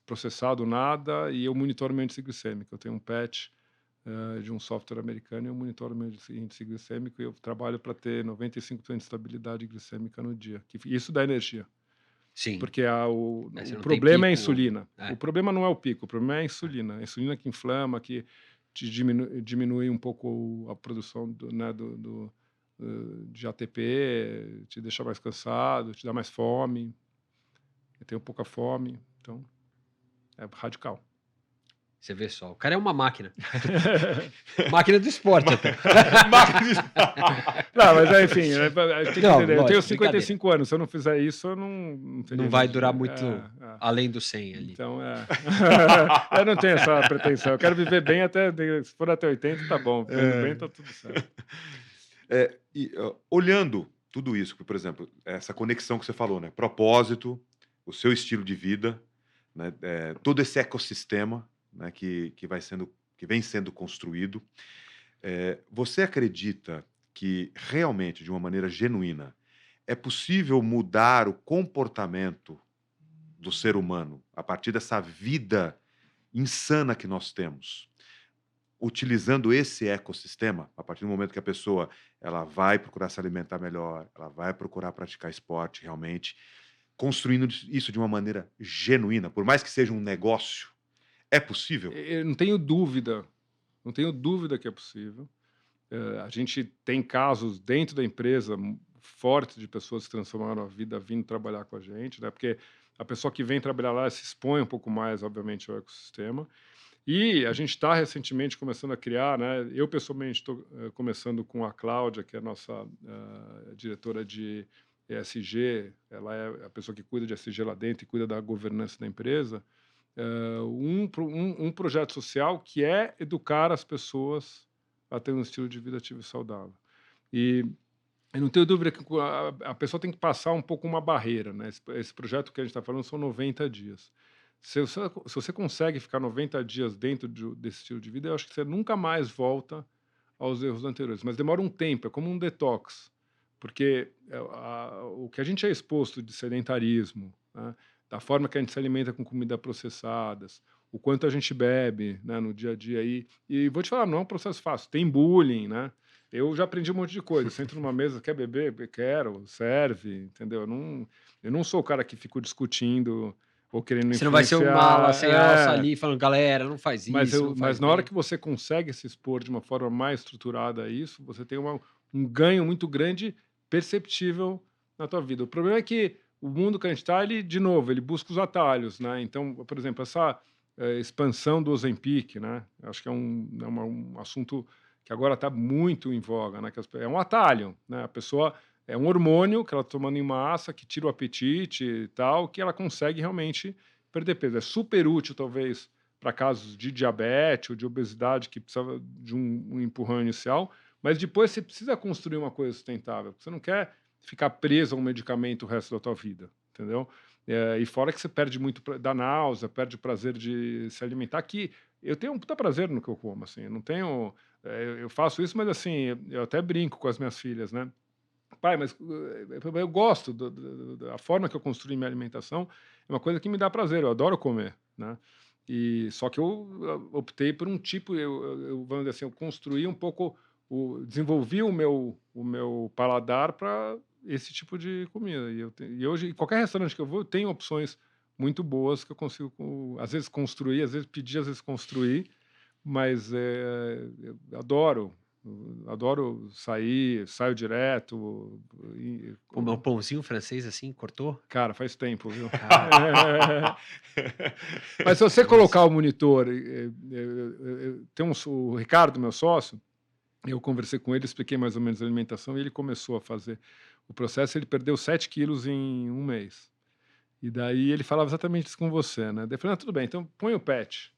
processado nada. E eu monitoro meu índice glicêmico. Eu tenho um patch de um software americano e eu monitoro meu índice glicêmico e eu trabalho para ter 95% de estabilidade glicêmica no dia. Isso dá energia. Sim. Porque Você o não tem problema é a pico. insulina. É. O problema não é o pico, o problema é a insulina. A insulina que inflama, que te diminui um pouco a produção né, de ATP, te deixa mais cansado, te dá mais fome. Eu tenho pouca fome, então é radical. Você vê só, o cara é uma máquina. Máquina do esporte até. Não, mas enfim, tem que Não, entender. Eu lógico, tenho 55 anos, se eu não fizer isso, eu não teria Não vai mais durar dinheiro. muito além do 100 ali. Então, eu não tenho essa pretensão. Eu quero viver bem se for até 80, tá bom. Vivendo bem, tá tudo certo. Olhando tudo isso, por exemplo, essa conexão que você falou, né? Propósito, o seu estilo de vida, né? Todo esse ecossistema, né? que vem sendo construído. Você acredita que realmente, de uma maneira genuína, é possível mudar o comportamento do ser humano a partir dessa vida insana que nós temos, utilizando esse ecossistema, a partir do momento que a pessoa ela vai procurar se alimentar melhor, ela vai procurar praticar esporte realmente, construindo isso de uma maneira genuína, por mais que seja um negócio, é possível? Eu não tenho dúvida que é possível. A gente tem casos dentro da empresa fortes de pessoas que transformaram a vida vindo trabalhar com a gente, né? Porque a pessoa que vem trabalhar lá se expõe um pouco mais, obviamente, ao ecossistema. E a gente está recentemente começando a criar, né? Eu, pessoalmente, estou começando com a Cláudia, que é a nossa diretora de ESG, ela é a pessoa que cuida de ESG lá dentro e cuida da governança da empresa, um projeto social que é educar as pessoas a ter um estilo de vida ativo e saudável. E eu não tenho dúvida que a pessoa tem que passar um pouco uma barreira, né? Esse projeto que a gente está falando são 90 dias. Se você consegue ficar 90 dias dentro desse estilo de vida, eu acho que você nunca mais volta aos erros anteriores. Mas demora um tempo, é como um detox. Porque o que a gente é exposto de sedentarismo, né? Da forma que a gente se alimenta com comida processadas, o quanto a gente bebe, né, no dia a dia aí. E vou te falar, não é um processo fácil. Tem bullying, né? Eu já aprendi um monte de coisa. Sento numa mesa, quer beber? Quero, serve, entendeu? Eu não sou o cara que fico discutindo ou querendo Você não vai ser um mala sem alça ali, falando, galera, não faz isso. Mas na hora que você consegue se expor de uma forma mais estruturada a isso, você tem um ganho muito grande, perceptível na tua vida. O problema é que o mundo que a gente está, de novo, ele busca os atalhos, né? Então, por exemplo, essa expansão do Ozempic, né? Acho que é um assunto que agora está muito em voga, né? É um atalho, né? A pessoa é um hormônio que ela está tomando em massa, que tira o apetite e tal, que ela consegue realmente perder peso. É super útil, talvez, para casos de diabetes ou de obesidade, que precisava de um empurrão inicial, mas depois você precisa construir uma coisa sustentável. Você não quer ficar preso a um medicamento o resto da tua vida, entendeu? E fora que você perde muito da náusea, perde o prazer de se alimentar, que eu tenho um puta prazer no que eu como, assim, eu não tenho... eu faço isso, mas assim, eu até brinco com as minhas filhas, né? Pai, mas eu gosto da forma que eu construí minha alimentação, é uma coisa que me dá prazer, eu adoro comer, né? E só que eu optei por um tipo, vamos dizer assim, eu construí um pouco, desenvolvi o meu paladar para esse tipo de comida. E hoje, em qualquer restaurante que eu vou, eu tenho opções muito boas que eu consigo, às vezes, construir, às vezes pedir, às vezes construir, mas eu adoro sair, saio direto. O meu pãozinho francês assim, cortou? Cara, faz tempo, viu? Cara. Mas se você colocar o monitor, tem o Ricardo, meu sócio, eu conversei com ele, expliquei mais ou menos a alimentação e ele começou a fazer o processo, ele perdeu 7 quilos em um mês. E daí ele falava exatamente isso com você, né? Daí eu falei, tudo bem, então põe o patch.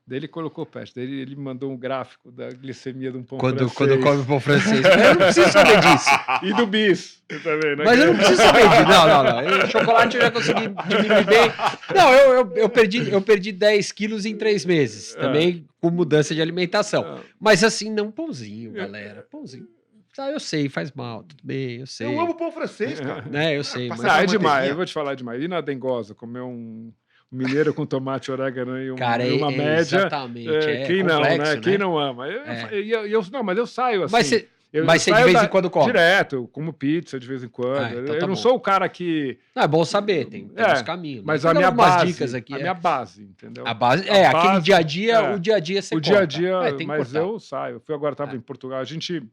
Daí ele colocou o patch, daí ele me mandou um gráfico da glicemia de um pão francês. Quando come pão francês. Eu não preciso saber disso. E do bis, tá vendo? Mas eu não preciso saber disso. Não. O chocolate eu já consegui diminuir bem. Não, eu perdi 10 quilos em 3 meses. Também com mudança de alimentação. Mas assim, não pãozinho, galera. Pãozinho. Tá, eu sei, faz mal, tudo bem, eu sei. Eu amo pão francês, cara. Né, eu sei. Mas é demais, eu vou te falar demais. E na dengosa, comer um mineiro com tomate, orégano e uma média. Exatamente. Quem complexo, não, né? né? Quem não ama? Não, mas eu saio assim. Mas você de vez em quando come? Direto, eu como pizza de vez em quando. Então eu não sou o cara que... Não, é bom saber, tem uns caminhos. Mas a minha base, dicas aqui, minha base, entendeu? A base, aquele dia a dia, o dia a dia você o dia a dia, tem que mas cortar. eu saio. Eu fui agora, estava em Portugal, a gente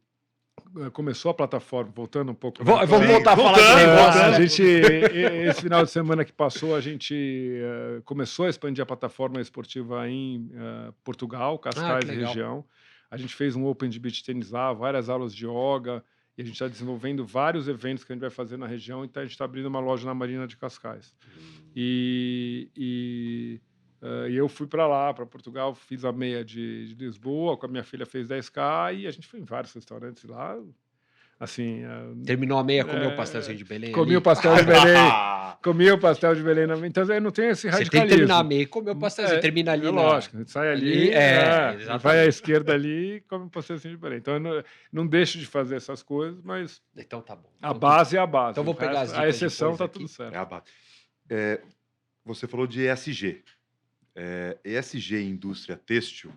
começou a plataforma, voltando um pouco. Vamos Sim, voltar a falar de voltando, negócio. voltando. Esse final de semana que passou, a gente começou a expandir a plataforma esportiva em Portugal, Cascais que e legal. região. A gente fez um Open de beach tennis lá, várias aulas de yoga, e a gente está desenvolvendo vários eventos que a gente vai fazer na região, então a gente está abrindo uma loja na Marina de Cascais. E eu fui para lá, para Portugal, fiz a meia de Lisboa, com a minha filha fez 10K, e a gente foi em vários restaurantes lá, assim... Terminou a meia, comeu o pastelzinho de Belém Comi ali? o pastel de Belém. Comi o pastel de Belém. Então, eu não tenho esse Você tem que radicalismo. terminar a meia e comer o pastelzinho. Termina ali Lógico, a gente sai ali, exatamente. vai à esquerda ali e come o pastelzinho de Belém. Então, eu não deixo de fazer essas coisas, mas Então tá bom. a base é a base. Então vou pegar as A dicas exceção depois tá aqui. tudo certo. É a base. Você falou de ESG. ESG em indústria têxtil,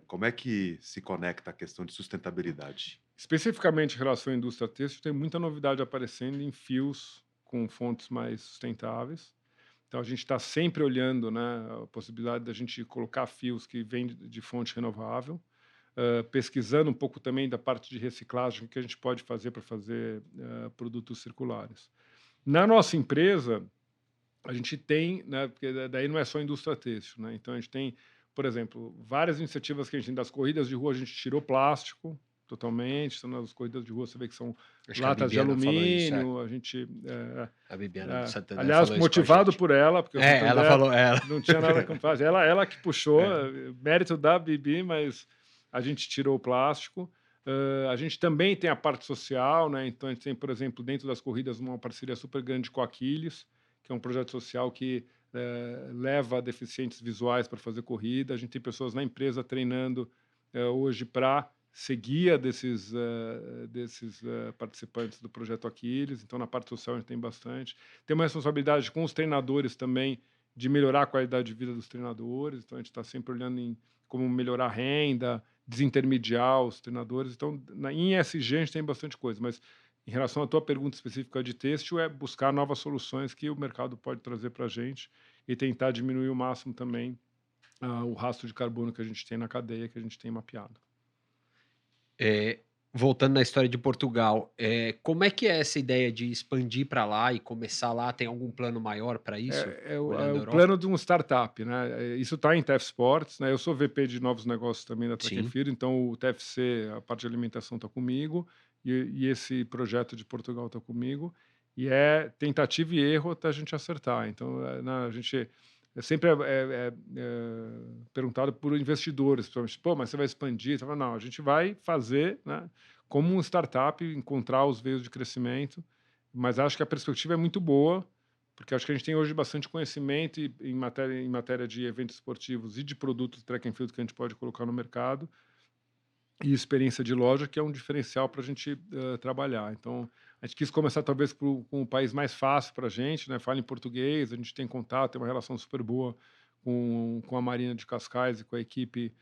como é que se conecta a questão de sustentabilidade? Especificamente em relação à indústria têxtil, tem muita novidade aparecendo em fios com fontes mais sustentáveis. Então, a gente está sempre olhando, né, a possibilidade da gente colocar fios que vêm de fonte renovável, pesquisando um pouco também da parte de reciclagem, o que a gente pode fazer para fazer produtos circulares. Na nossa empresa, a gente tem, né, porque daí não é só indústria têxtil, né? Então, a gente tem, por exemplo, várias iniciativas que a gente tem das corridas de rua, a gente tirou plástico totalmente. Então, nas corridas de rua, você vê que são Acho que a latas de Bibiana falou isso, alumínio, a gente... A Bibiana do Santander aliás, falou isso motivado com a gente. por ela, porque o ela Santander falou, ela. não tinha nada com plástico. Ela que puxou, mérito da Bibi, mas a gente tirou o plástico. A gente também tem a parte social, né? Então, a gente tem, por exemplo, dentro das corridas, uma parceria super grande com a Aquiles, que é um projeto social que leva deficientes visuais para fazer corrida. A gente tem pessoas na empresa treinando hoje para ser guia desses participantes do projeto Aquiles. Então, na parte social, a gente tem bastante. Tem uma responsabilidade com os treinadores também de melhorar a qualidade de vida dos treinadores. Então, a gente está sempre olhando em como melhorar a renda, desintermediar os treinadores. Então, em ESG, a gente tem bastante coisa, mas em relação à tua pergunta específica de têxtil, é buscar novas soluções que o mercado pode trazer para a gente e tentar diminuir o máximo também o rastro de carbono que a gente tem na cadeia, que a gente tem mapeado. Voltando na história de Portugal, como é que é essa ideia de expandir para lá e começar lá? Tem algum plano maior para isso? O plano de um startup, né? Isso está em TF Sports, né? Eu sou VP de novos negócios também da Track and Field, então o TFC, a parte de alimentação, está comigo e esse projeto de Portugal está comigo. E é tentativa e erro até a gente acertar. Então, a gente sempre perguntado por investidores, principalmente, pô, mas você vai expandir? Você fala, não, a gente vai fazer, né, como um startup, encontrar os veios de crescimento, mas acho que a perspectiva é muito boa, porque acho que a gente tem hoje bastante conhecimento em matéria de eventos esportivos e de produtos track and field que a gente pode colocar no mercado, e experiência de loja, que é um diferencial para a gente trabalhar. Então, a gente quis começar talvez com o país mais fácil para a gente, né? Fala em português, a gente tem contato, tem uma relação super boa com a Marina de Cascais e com a equipe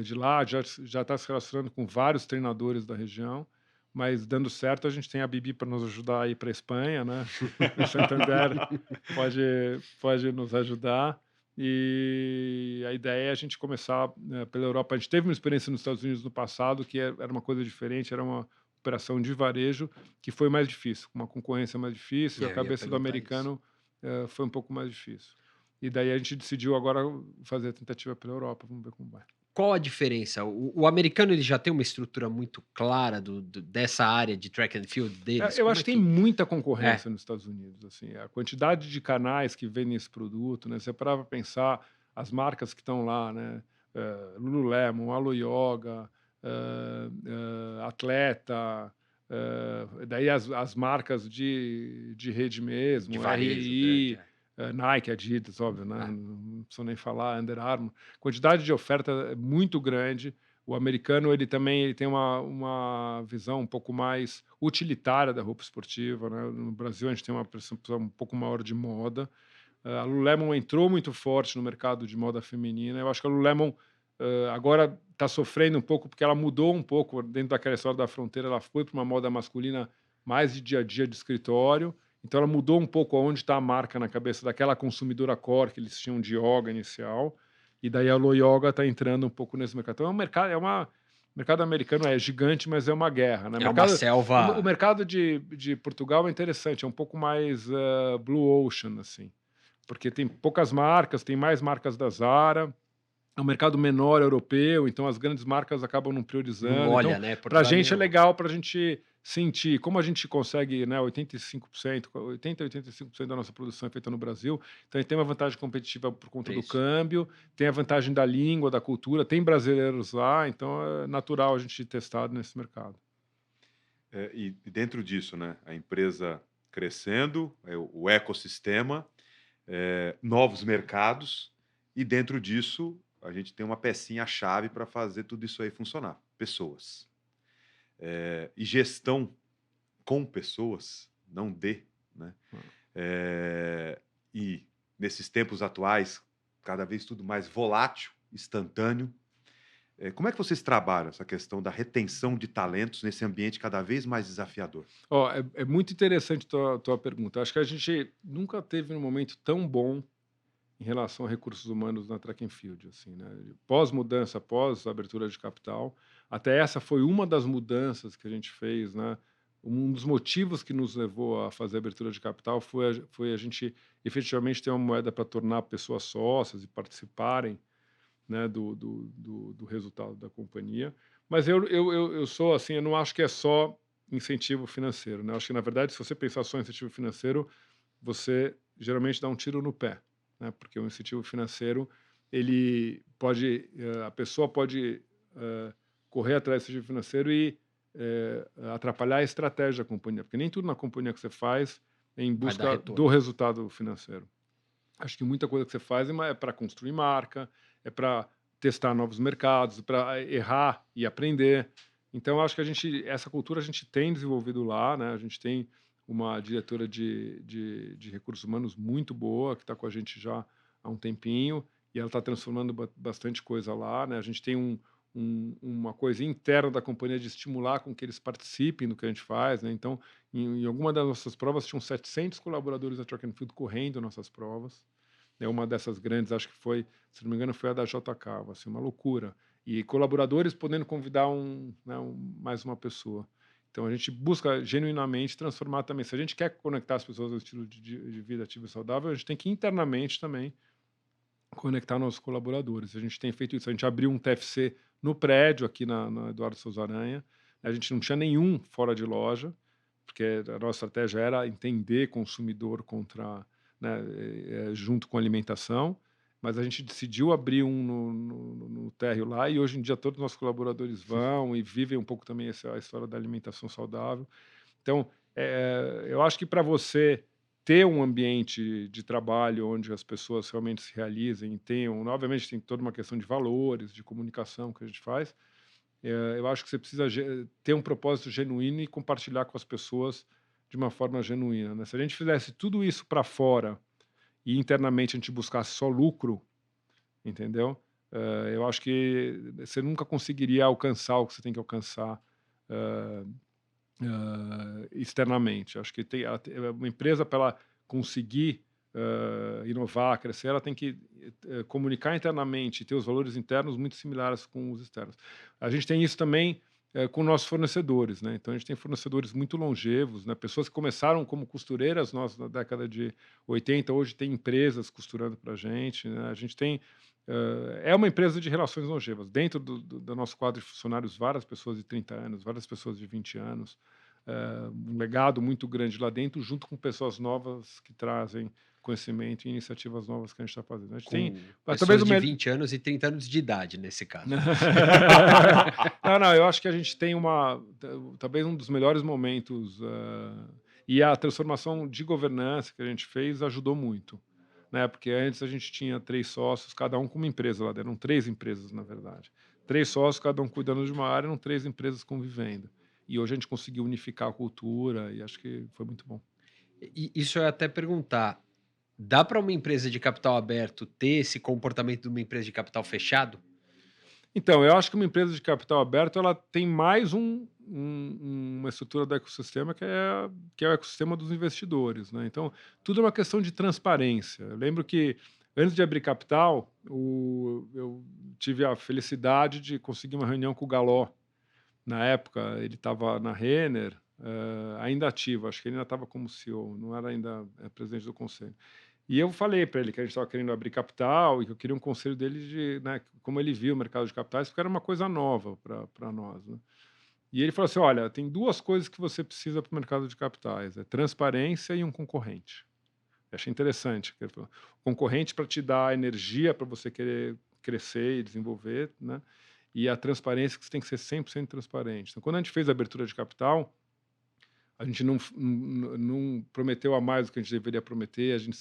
de lá, já está se relacionando com vários treinadores da região, mas dando certo, a gente tem a Bibi para nos ajudar a ir para a Espanha, né? O Santander pode nos ajudar. E a ideia é a gente começar pela Europa. A gente teve uma experiência nos Estados Unidos no passado que era uma coisa diferente, era uma operação de varejo que foi mais difícil, com uma concorrência mais difícil, a cabeça do americano foi um pouco mais difícil. E daí a gente decidiu agora fazer a tentativa pela Europa, vamos ver como vai. Qual a diferença? O americano ele já tem uma estrutura muito clara dessa área de track and field deles? Eu acho que tem muita concorrência nos Estados Unidos. Assim, a quantidade de canais que vendem esse produto, né? Você parava para pensar as marcas que estão lá, né? Lululemon, Alo Yoga, Atleta, daí as marcas de rede mesmo, de varejo, RI, Nike, Adidas, óbvio, né? Não preciso nem falar, Under Armour. Quantidade de oferta é muito grande. O americano ele também tem uma visão um pouco mais utilitária da roupa esportiva, né? No Brasil a gente tem uma percepção um pouco maior de moda. A Lululemon entrou muito forte no mercado de moda feminina. Eu acho que a Lululemon agora está sofrendo um pouco porque ela mudou um pouco dentro daquela história da fronteira. Ela foi para uma moda masculina mais de dia a dia de escritório. Então, ela mudou um pouco aonde está a marca na cabeça daquela consumidora core que eles tinham de yoga inicial. E daí a Alo Yoga está entrando um pouco nesse mercado. Então, é um mercado, O mercado americano é gigante, mas é uma guerra, né? É uma O selva. mercado de Portugal é interessante, é um pouco mais Blue Ocean, assim, porque tem poucas marcas, tem mais marcas da Zara, é um mercado menor europeu, então as grandes marcas acabam não Não priorizando. Então, olha, né? para a Portugal é gente é meio. legal para a gente sentir. Como a gente consegue, né, 85%, 80, 85% da nossa produção é feita no Brasil, então a gente tem uma vantagem competitiva por conta do Preço. câmbio, tem a vantagem da língua, da cultura, tem brasileiros lá, então é natural a gente testar nesse mercado. E dentro disso, né, a empresa crescendo, o ecossistema, novos mercados, e dentro disso a gente tem uma pecinha-chave para fazer tudo isso aí funcionar: pessoas. E gestão com pessoas, não de, né? É, e nesses tempos atuais, cada vez tudo mais volátil, instantâneo. Como é que vocês trabalham essa questão da retenção de talentos nesse ambiente cada vez mais desafiador? Ó, é muito interessante tua pergunta. Acho que a gente nunca teve um momento tão bom em relação a recursos humanos na Track and Field, assim, né? Pós-mudança, pós-abertura de capital, até essa foi uma das mudanças que a gente fez, né? Um dos motivos que nos levou a fazer a abertura de capital foi a gente efetivamente ter uma moeda para tornar pessoas sócias e participarem, né, do resultado da companhia. Mas eu sou assim, eu não acho que é só incentivo financeiro, né? Eu acho que, na verdade, se você pensar só em incentivo financeiro, você geralmente dá um tiro no pé, né? Porque o incentivo financeiro, ele pode, a pessoa pode correr atrás do incentivo financeiro e atrapalhar a estratégia da companhia, porque nem tudo na companhia que você faz é em Vai dar busca do retorno. resultado financeiro. Acho que muita coisa que você faz é para construir marca, é para testar novos mercados, para errar e aprender. Então, acho que essa cultura a gente tem desenvolvido lá, né? A gente tem uma diretora de recursos humanos muito boa, que está com a gente já há um tempinho, e ela está transformando bastante coisa lá, né? A gente tem uma coisa interna da companhia de estimular com que eles participem do que a gente faz, né? Então, em alguma das nossas provas, tinham 700 colaboradores da Track and Field correndo nossas provas. Uma dessas grandes, acho que foi, se não me engano, foi a da JK, assim, uma loucura. E colaboradores podendo convidar mais uma pessoa. Então a gente busca genuinamente transformar também. Se a gente quer conectar as pessoas ao estilo de vida ativo e saudável, a gente tem que internamente também conectar nossos colaboradores. A gente tem feito isso. A gente abriu um TFC no prédio aqui na Eduardo Souza Aranha. A gente não tinha nenhum fora de loja, porque a nossa estratégia era entender consumidor contra, né, junto com a alimentação, mas a gente decidiu abrir um no térreo lá e hoje em dia todos os nossos colaboradores vão e vivem um pouco também a história da alimentação saudável. Então, eu acho que para você ter um ambiente de trabalho onde as pessoas realmente se realizem, tenham, obviamente tem toda uma questão de valores, de comunicação que a gente faz, eu acho que você precisa ter um propósito genuíno e compartilhar com as pessoas de uma forma genuína, né? Se a gente fizesse tudo isso para fora e internamente a gente buscasse só lucro, entendeu? Eu acho que você nunca conseguiria alcançar o que você tem que alcançar eh, externamente. Acho que uma empresa, para ela conseguir inovar, crescer, ela tem que comunicar internamente, ter os valores internos muito similares com os externos. A gente tem isso também com nossos fornecedores, né? Então a gente tem fornecedores muito longevos, né? Pessoas que começaram como costureiras nós na década de 80, hoje tem empresas costurando para a gente, né? A gente tem é uma empresa de relações longevas. Dentro do nosso quadro de funcionários, várias pessoas de 30 anos, várias pessoas de 20 anos, um legado muito grande lá dentro, junto com pessoas novas que trazem conhecimento e iniciativas novas que a gente está fazendo. A gente tem Com talvez pessoas de 20 anos e 30 anos de idade, nesse caso. Não, eu acho que a gente tem talvez um dos melhores momentos, e a transformação de governança que a gente fez ajudou muito, né? Porque antes a gente tinha 3 sócios, cada um com uma empresa lá dentro, eram 3 empresas, na verdade. 3 sócios, cada um cuidando de uma área, eram 3 empresas convivendo. E hoje a gente conseguiu unificar a cultura e acho que foi muito bom. E isso eu ia até perguntar, dá para uma empresa de capital aberto ter esse comportamento de uma empresa de capital fechado? Então, eu acho que uma empresa de capital aberto, ela tem mais uma estrutura do ecossistema que é o ecossistema dos investidores, né? Então, tudo é uma questão de transparência. Eu lembro que antes de abrir capital, eu tive a felicidade de conseguir uma reunião com o Galó, na época, ele estava na Renner, ainda ativo, acho que ele ainda estava como CEO, não era ainda presidente do conselho. E eu falei para ele que a gente estava querendo abrir capital e que eu queria um conselho dele de, né, como ele viu o mercado de capitais, porque era uma coisa nova para nós, né? E ele falou assim: olha, tem duas coisas que você precisa para o mercado de capitais: é transparência e um concorrente. Eu achei interessante. Que ele falou, concorrente para te dar energia para você querer crescer e desenvolver, né? E a transparência que você tem que ser 100% transparente. Então, quando a gente fez a abertura de capital, a gente não prometeu a mais do que a gente deveria prometer, a gente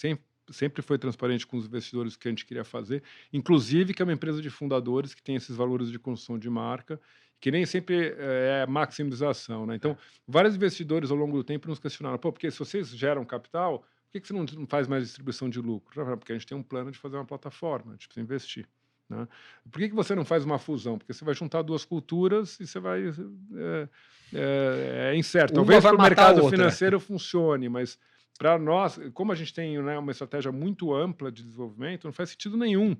sempre foi transparente com os investidores que a gente queria fazer, inclusive que é uma empresa de fundadores que tem esses valores de construção de marca, que nem sempre é maximização, né? Então, vários investidores ao longo do tempo nos questionaram, pô, porque se vocês geram capital, por que você não faz mais distribuição de lucro? Eu falei, porque a gente tem um plano de fazer uma plataforma, a gente precisa investir, né? Por que você não faz uma fusão? Porque você vai juntar duas culturas e você vai... é incerto. Uma Talvez vai para o matar a mercado outra. financeiro funcione, mas para nós, como a gente tem, né, uma estratégia muito ampla de desenvolvimento, não faz sentido nenhum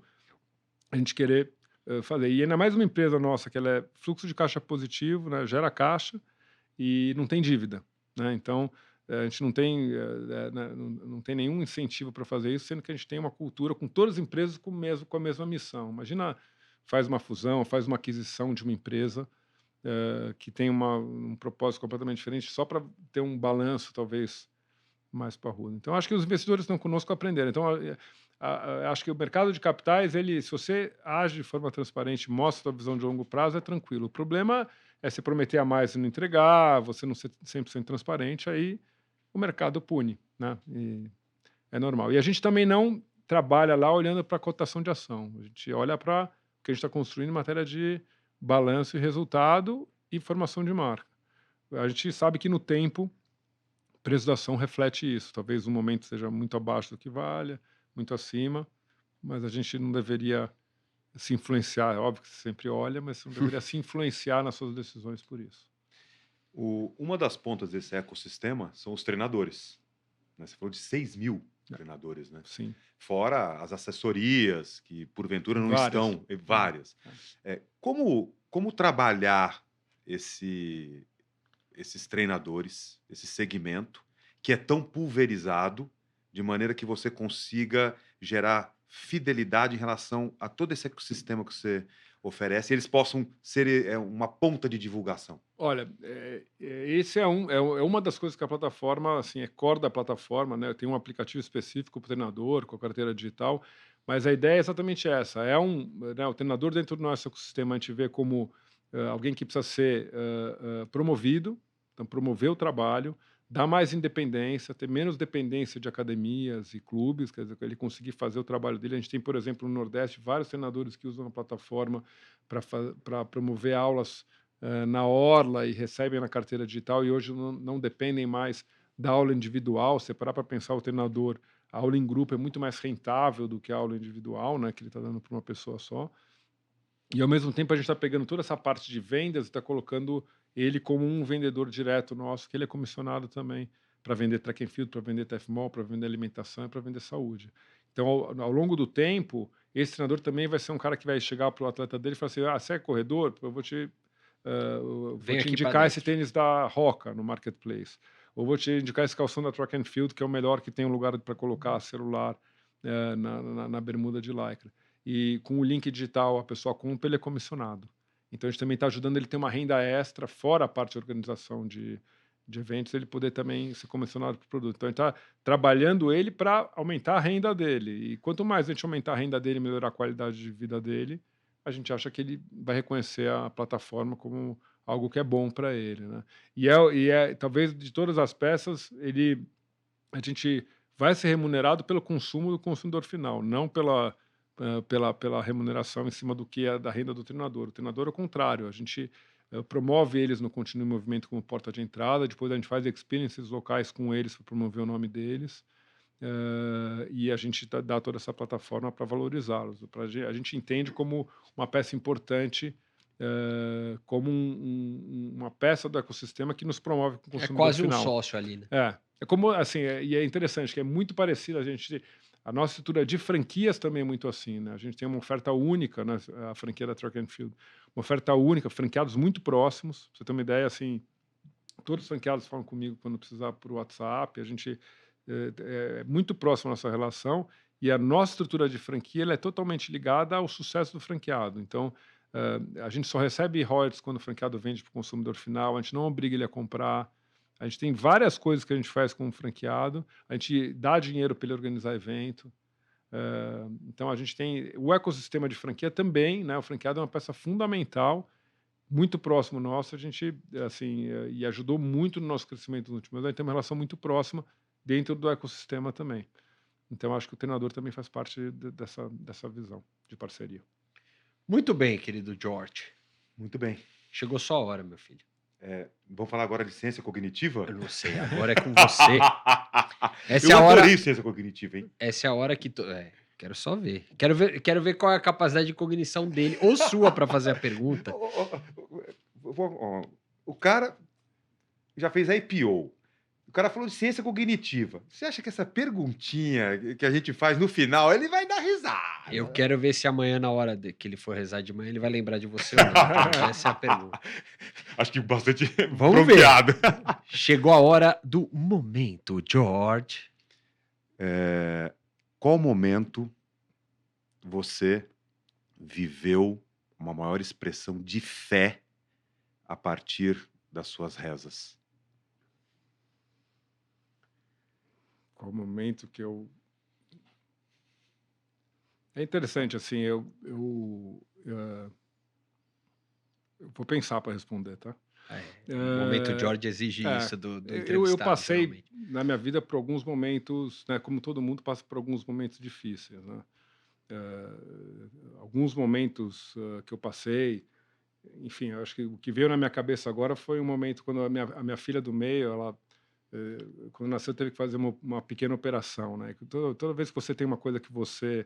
a gente querer fazer. E ainda mais uma empresa nossa, que ela é fluxo de caixa positivo, né, gera caixa e não tem dívida, né? Então, a gente não tem, né, não tem nenhum incentivo para fazer isso, sendo que a gente tem uma cultura com todas as empresas com a mesma missão. Imagina, faz uma fusão, faz uma aquisição de uma empresa que tem um propósito completamente diferente, só para ter um balanço, talvez, mais parrudo. Então, acho que os investidores estão conosco aprendendo. Então, acho que o mercado de capitais, ele, se você age de forma transparente, mostra a sua visão de longo prazo, é tranquilo. O problema é se prometer a mais e não entregar, você não ser 100% transparente, aí o mercado pune, né? E é normal. E a gente também não trabalha lá olhando para a cotação de ação. A gente olha para o que a gente está construindo em matéria de balanço e resultado e formação de marca. A gente sabe que no tempo o preço da ação reflete isso. Talvez um momento seja muito abaixo do que valha, muito acima, mas a gente não deveria se influenciar. É óbvio que você sempre olha, mas você não deveria se influenciar nas suas decisões por isso. Uma das pontas desse ecossistema são os treinadores, né? Você falou de 6.000 treinadores, né? Sim, Fora as assessorias, que porventura não várias. estão, e várias. Como trabalhar esses treinadores, esse segmento, que é tão pulverizado, de maneira que você consiga gerar fidelidade em relação a todo esse ecossistema que você oferece, e eles possam ser uma ponta de divulgação? Olha, esse é uma das coisas que a plataforma, assim, é core da plataforma, né? Tem um aplicativo específico para o treinador, com a carteira digital, mas a ideia é exatamente essa. Né, o treinador dentro do nosso ecossistema a gente vê como alguém que precisa ser promovido, então promover o trabalho, dar mais independência, ter menos dependência de academias e clubes, quer dizer, ele conseguir fazer o trabalho dele. A gente tem, por exemplo, no Nordeste, vários treinadores que usam a plataforma para promover aulas na orla e recebem na carteira digital e hoje não dependem mais da aula individual. Se parar para pensar, o treinador, a aula em grupo é muito mais rentável do que a aula individual, né, que ele está dando para uma pessoa só. E ao mesmo tempo a gente está pegando toda essa parte de vendas e está colocando ele como um vendedor direto nosso, que ele é comissionado também para vender track and field, para vender TFMOL, para vender alimentação e para vender saúde. Então, ao longo do tempo, esse treinador também vai ser um cara que vai chegar para o atleta dele e falar assim: ah, você é corredor? Eu vou Vem te aqui para indicar esse dentro. tênis da Roca no Marketplace. Ou vou te indicar esse calção da Track and Field, que é o melhor, que tem um lugar para colocar celular na bermuda de lycra. E com o link digital a pessoa compra, ele é comissionado. Então a gente também está ajudando ele a ter uma renda extra, fora a parte de organização de eventos, ele poder também ser comissionado por produto. Então a gente está trabalhando ele para aumentar a renda dele. E quanto mais a gente aumentar a renda dele e melhorar a qualidade de vida dele, a gente acha que ele vai reconhecer a plataforma como algo que é bom para ele, né? Talvez de todas as peças, a gente vai ser remunerado pelo consumo do consumidor final, não pela remuneração em cima do que é da renda do treinador. O treinador é o contrário, a gente promove eles no Continuo em Movimento como porta de entrada, depois a gente faz experiences locais com eles para promover o nome deles, e a gente dá toda essa plataforma para valorizá-los. A gente entende como uma peça importante, como uma peça do ecossistema que nos promove com o É consumidor quase um final. sócio ali, né? É como assim, e é interessante que é muito parecido a gente. A nossa estrutura de franquias também é muito assim, né? A gente tem uma oferta única, né? A franquia da Track and Field, uma oferta única, franqueados muito próximos. Pra você ter uma ideia, assim, todos os franqueados falam comigo quando precisar por WhatsApp. A gente é muito próximo a nossa relação e a nossa estrutura de franquia ela é totalmente ligada ao sucesso do franqueado. Então, a gente só recebe royalties quando o franqueado vende para o consumidor final, a gente não obriga ele a comprar. A gente tem várias coisas que a gente faz com o franqueado, a gente dá dinheiro para ele organizar evento. Então, a gente tem o ecossistema de franquia também, né? O franqueado é uma peça fundamental, muito próximo nosso, a gente, assim, e ajudou muito no nosso crescimento nos últimos anos. A gente tem uma relação muito próxima dentro do ecossistema também. Então, acho que o treinador também faz parte dessa visão de parceria. Muito bem, querido George. Muito bem. Chegou sua hora, meu filho. Vamos falar agora de ciência cognitiva? Eu não sei, agora é com você. Essa Eu é a hora. adorei ciência cognitiva, hein? Essa é a hora que. Quero só ver. Quero ver qual é a capacidade de cognição dele ou sua para fazer a pergunta. O cara já fez a IPO. O cara falou de ciência cognitiva. Você acha que essa perguntinha que a gente faz no final, ele vai dar risada? Eu quero ver se amanhã, na hora que ele for rezar de manhã, ele vai lembrar de você ou não. Essa é a pergunta. Acho que bastante Vamos ver. bronqueado. Chegou a hora do momento, George. Qual momento você viveu uma maior expressão de fé a partir das suas rezas? Qual momento que eu... É interessante, assim, eu vou pensar para responder, tá? O momento George exige isso do entrevistado. Eu passei geralmente. na minha vida por alguns momentos, né, como todo mundo passa por alguns momentos difíceis, né? Alguns momentos que eu passei, enfim, eu acho que o que veio na minha cabeça agora foi um momento quando a minha filha do meio, ela quando nasceu teve que fazer uma pequena operação, né? Toda vez que você tem uma coisa que você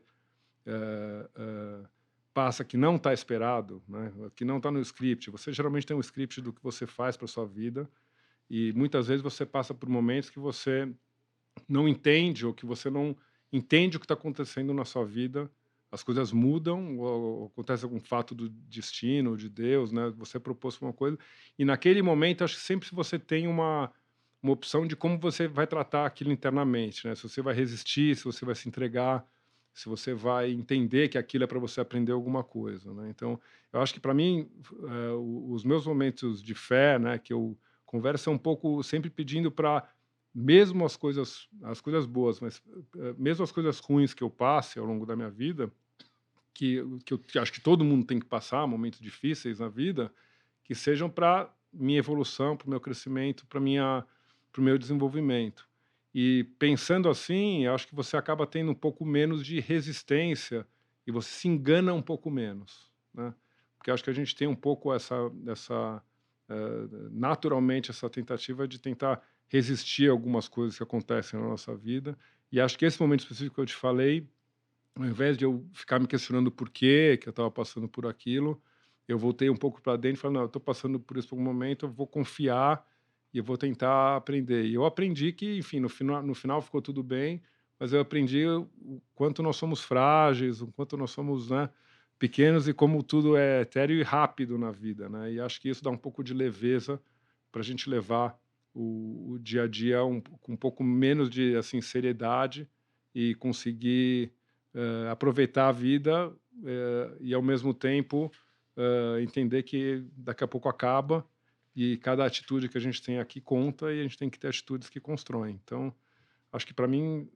passa que não está esperado, né? Que não está no script, você geralmente tem um script do que você faz para sua vida e muitas vezes você passa por momentos que você não entende ou que você não entende o que está acontecendo na sua vida, as coisas mudam, ou acontece algum fato do destino, de Deus, né? Você propôs uma coisa e naquele momento acho que sempre você tem uma opção de como você vai tratar aquilo internamente, né? Se você vai resistir, se você vai se entregar, se você vai entender que aquilo é para você aprender alguma coisa, né? Então, eu acho que para mim os meus momentos de fé, né, que eu converso é um pouco sempre pedindo para mesmo as coisas boas, mas mesmo as coisas ruins que eu passe ao longo da minha vida, que eu acho que todo mundo tem que passar, momentos difíceis na vida, que sejam para minha evolução, para o meu crescimento, para o meu desenvolvimento. E pensando assim, eu acho que você acaba tendo um pouco menos de resistência e você se engana um pouco menos, né? Porque eu acho que a gente tem um pouco naturalmente essa tentativa de tentar resistir a algumas coisas que acontecem na nossa vida. E acho que esse momento específico que eu te falei, ao invés de eu ficar me questionando por que eu estava passando por aquilo, eu voltei um pouco para dentro e falei, não, eu estou passando por isso por um momento, eu vou confiar e eu vou tentar aprender. E eu aprendi que, enfim, no final ficou tudo bem, mas eu aprendi o quanto nós somos frágeis, o quanto nós somos, né, pequenos e como tudo é etéreo e rápido na vida, né? E acho que isso dá um pouco de leveza para a gente levar o dia a dia com um pouco menos de assim seriedade e conseguir aproveitar a vida e ao mesmo tempo entender que daqui a pouco acaba e cada atitude que a gente tem aqui conta e a gente tem que ter atitudes que constroem. Então, acho que para mim,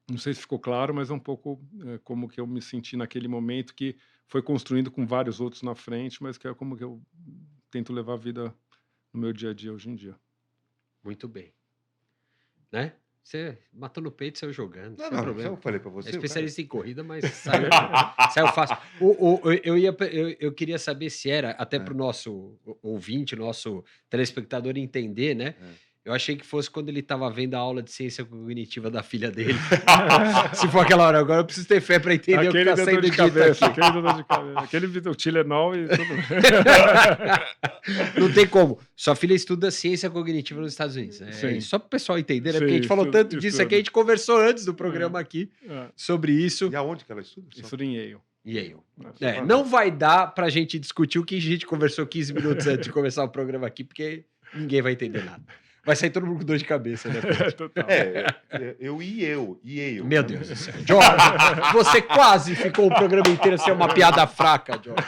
não sei se ficou claro, mas é um pouco como que eu me senti naquele momento que foi construindo com vários outros na frente, mas que é como que eu tento levar a vida no meu dia a dia hoje em dia. Muito bem. Né? Você matou no peito e saiu jogando. Não, sem problema. eu falei para você. É especialista em corrida, mas saiu fácil. Eu queria saber se era, até para o nosso ouvinte, nosso telespectador entender, né? Eu achei que fosse quando ele estava vendo a aula de ciência cognitiva da filha dele. Se for aquela hora, agora eu preciso ter fé para entender o que está sendo dito aqui. Aquele dor de cabeça, aquele o Tilenol e tudo. Não tem como. Sua filha estuda ciência cognitiva nos Estados Unidos. Sim. Só para o pessoal entender, né? Sim, Porque a gente falou estuda- tanto disso estuda. aqui, a gente conversou antes do programa aqui sobre isso. E aonde que ela estuda? Isso em Yale. E aí, Né? não vai dar pra gente discutir o que a gente conversou 15 minutos antes de começar o programa aqui, porque ninguém vai entender nada. Vai sair todo mundo com dor de cabeça, né? Total. Eu. Meu Deus do céu. George, você quase ficou o programa inteiro sem uma piada fraca, George.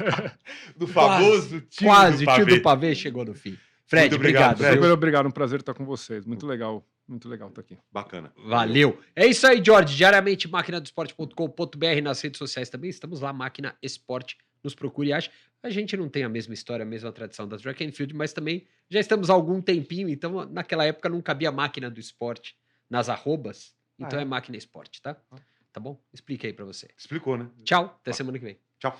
Do famoso tio Quase, do o tio pavê. do pavê chegou no fim. Fred, Muito obrigado, obrigado. Fred. viu? Super obrigado, um prazer estar com vocês. Muito legal estar aqui. Bacana. Valeu. É isso aí, George. Diariamente, maquinadoesporte.com.br, nas redes sociais também. Estamos lá, Máquina Esporte. Nos procure e ache. A gente não tem a mesma história, a mesma tradição da Track and Field, mas também já estamos há algum tempinho, então naquela época não cabia Máquina do Esporte nas arrobas, então é? é Máquina Esporte, tá? Tá bom? Explica aí pra você. Explicou, né? Tchau, até semana que vem. Tchau.